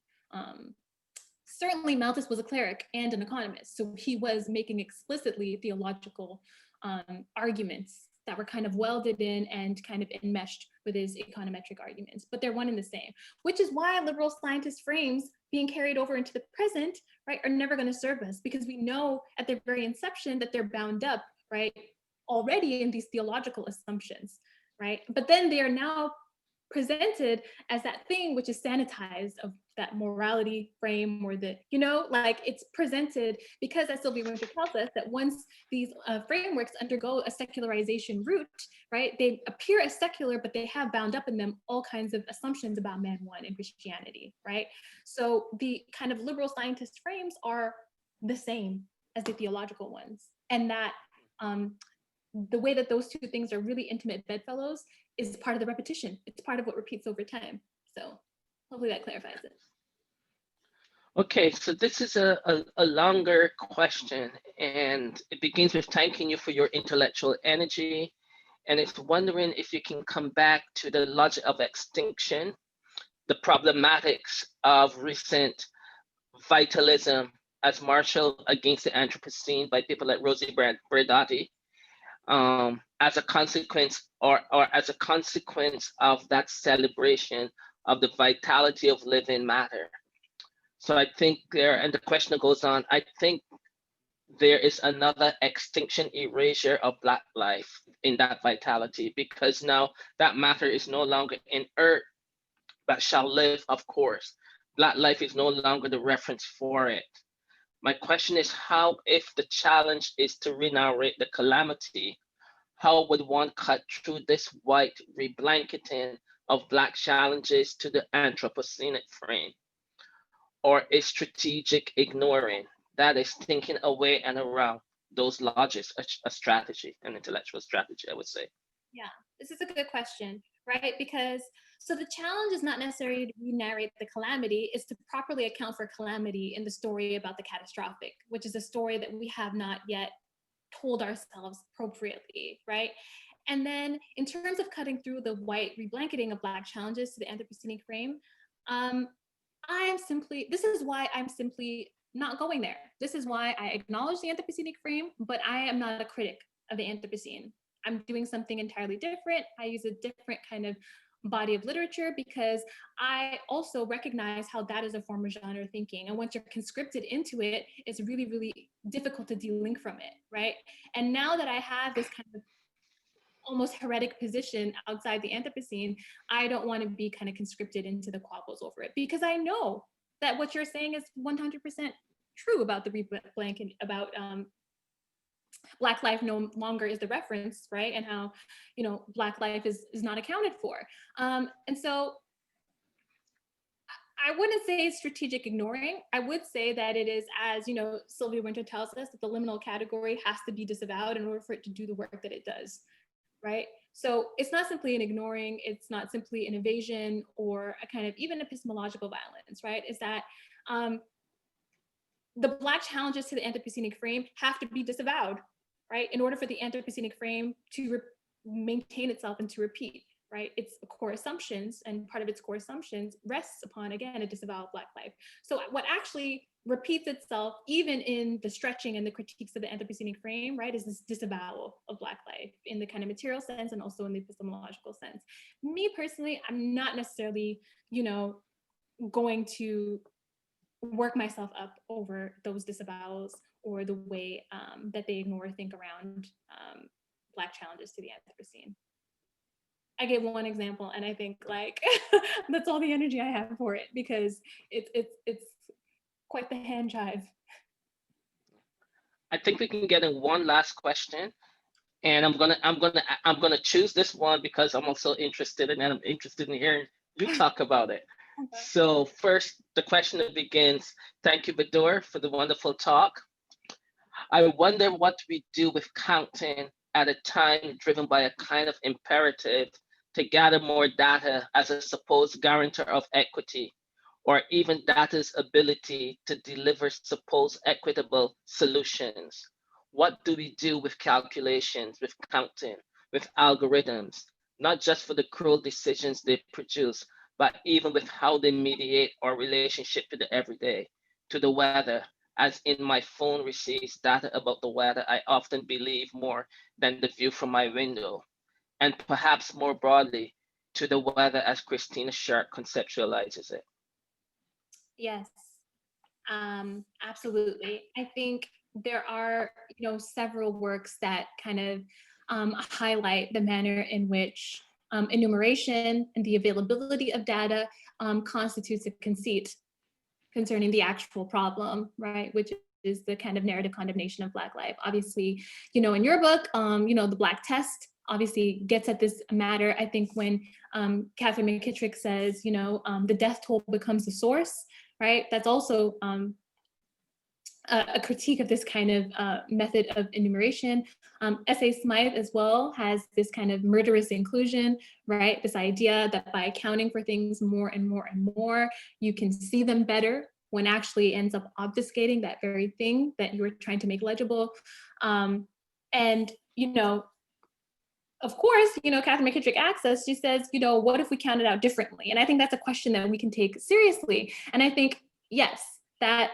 Speaker 3: Certainly Malthus was a cleric and an economist, so he was making explicitly theological arguments that were kind of welded in and kind of enmeshed with his econometric arguments, but they're one and the same, which is why liberal scientist frames being carried over into the present, right, are never going to serve us, because we know at their very inception that they're bound up, right, already in these theological assumptions, right? But then they are now presented as that thing which is sanitized of that morality frame, or the, like it's presented because, as Sylvia Winter tells us, that once these frameworks undergo a secularization route, right, they appear as secular, but they have bound up in them all kinds of assumptions about man one and Christianity, right? So the kind of liberal scientist frames are the same as the theological ones. And that the way that those two things are really intimate bedfellows is part of the repetition. It's part of what repeats over time. So hopefully that clarifies it.
Speaker 4: Okay, so this is a longer question, and it begins with thanking you for your intellectual energy. And it's wondering if you can come back to the logic of extinction, the problematics of recent vitalism as marshaled against the Anthropocene by people like Rosie Braidotti, as a consequence or as a consequence of that celebration of the vitality of living matter. So I think there, and the question goes on, I think there is another extinction erasure of Black life in that vitality, because now that matter is no longer inert, but shall live, of course. Black life is no longer the reference for it. My question is, how, if the challenge is to re-narrate the calamity, how would one cut through this white reblanketing of Black challenges to the Anthropocenic frame? Or is strategic ignoring, that is thinking away and around those logics, a strategy, an intellectual strategy, I would say?
Speaker 3: Yeah, this is a good question, right? Because so the challenge is not necessarily to re-narrate the calamity, is to properly account for calamity in the story about the catastrophic, which is a story that we have not yet told ourselves appropriately, right? And then in terms of cutting through the white reblanketing of Black challenges to the Anthropocenic frame, this is why I'm simply not going there. This is why I acknowledge the Anthropocenic frame, but I am not a critic of the Anthropocene. I'm doing something entirely different. I use a different kind of body of literature, because I also recognize how that is a form of genre thinking. And once you're conscripted into it, it's really, really difficult to de-link from it, right? And now that I have this kind of almost heretic position outside the Anthropocene, I don't want to be kind of conscripted into the quabbles over it, because I know that what you're saying is 100% true about the reblanket, about Black life no longer is the reference, right? And how, Black life is not accounted for. And so I wouldn't say strategic ignoring. I would say that it is, as Sylvia Winter tells us, that the liminal category has to be disavowed in order for it to do the work that it does, right? So it's not simply an ignoring, it's not simply an evasion or a kind of even epistemological violence, right? Is that the Black challenges to the Anthropocenic frame have to be disavowed, right? In order for the Anthropocenic frame to maintain itself and to repeat, right? Its core assumptions, and part of its core assumptions rests upon, again, a disavowal of Black life. So what actually repeats itself, even in the stretching and the critiques of the Anthropocenic frame, right, is this disavowal of Black life in the kind of material sense and also in the epistemological sense. Me personally, I'm not necessarily, going to work myself up over those disavowals or the way that they ignore or think around Black challenges to the Anthropocene. I gave one example, and I think that's all the energy I have for it, because it's quite the hand jive.
Speaker 4: I think we can get in one last question, and I'm gonna choose this one because I'm also interested in, and I'm interested in hearing You talk about it.
Speaker 3: Okay.
Speaker 4: So first, the question that begins, thank you, Bedour, for the wonderful talk. I wonder what we do with counting at a time driven by a kind of imperative to gather more data as a supposed guarantor of equity, or even data's ability to deliver supposed equitable solutions. What do we do with calculations, with counting, with algorithms, not just for the cruel decisions they produce, but even with how they mediate our relationship to the everyday, to the weather? As in my phone receives data about the weather, I often believe more than the view from my window. And perhaps more broadly, to the weather as Christina Sharp conceptualizes it.
Speaker 3: Yes, absolutely. I think there are, several works that kind of highlight the manner in which enumeration and the availability of data constitutes a conceit concerning the actual problem, right? Which is the kind of narrative condemnation of Black life. Obviously, in your book, the Black test obviously gets at this matter. I think when Catherine McKittrick says, the death toll becomes the source, right? That's also a critique of this kind of method of enumeration. S.A. Smythe as well has this kind of murderous inclusion, right? This idea that by accounting for things more and more and more, you can see them better, when actually ends up obfuscating that very thing that you were trying to make legible. And, of course, Catherine McKittrick asks us, she says, what if we count it out differently? And I think that's a question that we can take seriously. And I think, yes, that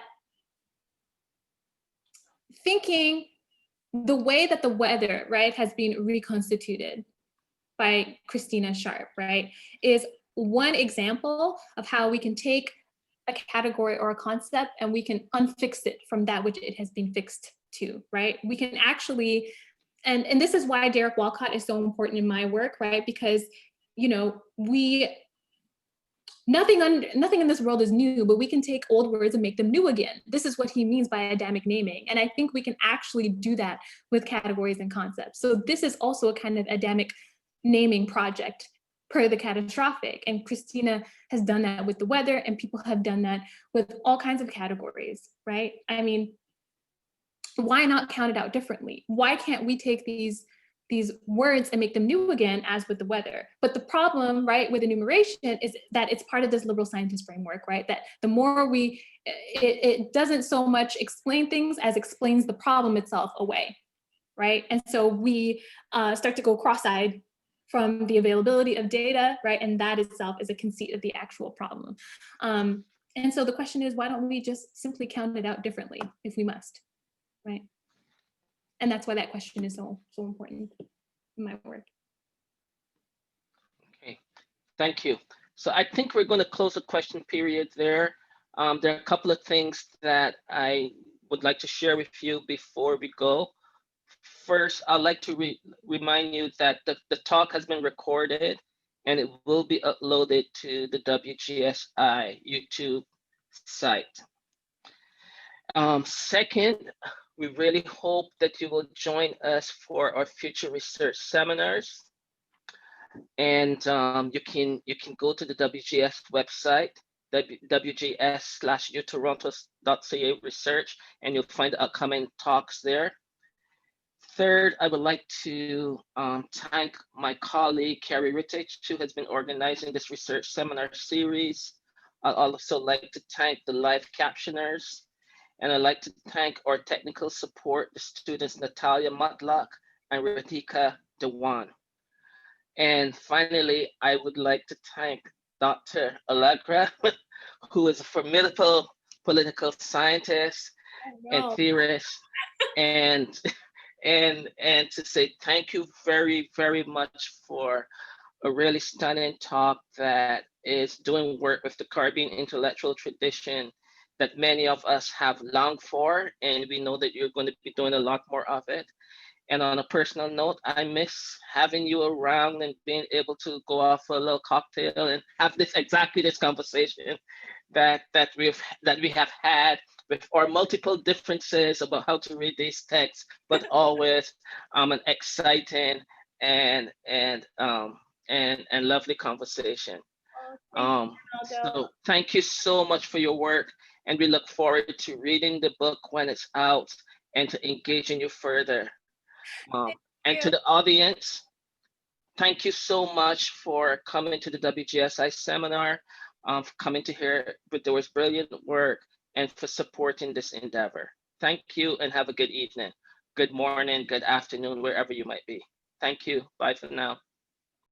Speaker 3: thinking the way that the weather, right, has been reconstituted by Christina Sharp, right, is one example of how we can take a category or a concept and we can unfix it from that which it has been fixed to, right? We can actually, and this is why Derek Walcott is so important in my work, right? Because, nothing in this world is new, but we can take old words and make them new again. This is what he means by Adamic naming. And I think we can actually do that with categories and concepts. So this is also a kind of Adamic naming project per the catastrophic. And Christina has done that with the weather, and people have done that with all kinds of categories, right? I mean, why not count it out differently? Why can't we take these words and make them new again, as with the weather? But the problem, right, with enumeration is that it's part of this liberal scientist framework, right? That the more it doesn't so much explain things as explains the problem itself away, right? And so we start to go cross-eyed from the availability of data, right? And that itself is a conceit of the actual problem. And so the question is, why don't we just simply count it out differently if we must, right? And that's why that question is so important in my work.
Speaker 4: Okay, thank you. So I think we're going to close the question period there. There are a couple of things that I would like to share with you before we go. First, I'd like to remind you that the talk has been recorded and it will be uploaded to the WGSI YouTube site. Second, we really hope that you will join us for our future research seminars. And you can go to the WGS website, wgs/utoronto.ca research, and you'll find the upcoming talks there. Third, I would like to thank my colleague, Carrie Rittich, who has been organizing this research seminar series. I'd also like to thank the live captioners, and I'd like to thank our technical support, the students Natalia Matlock and Radhika Dewan. And finally, I would like to thank Dr. Alagraa, who is a formidable political scientist and theorist, and to say thank you very, very much for a really stunning talk that is doing work with the Caribbean intellectual tradition that many of us have longed for, and we know that you're going to be doing a lot more of it. And on a personal note, I miss having you around and being able to go off for a little cocktail and have exactly this conversation that we have had with our multiple differences about how to read these texts, but always an exciting and lovely conversation. So thank you so much for your work, and we look forward to reading the book when it's out and to engaging you further. And to the audience, thank you so much for coming to the WGSI seminar, for coming to hear Bedour's brilliant work, and for supporting this endeavor. Thank you and have a good evening, good morning, good afternoon, wherever you might be. Thank you. Bye for now.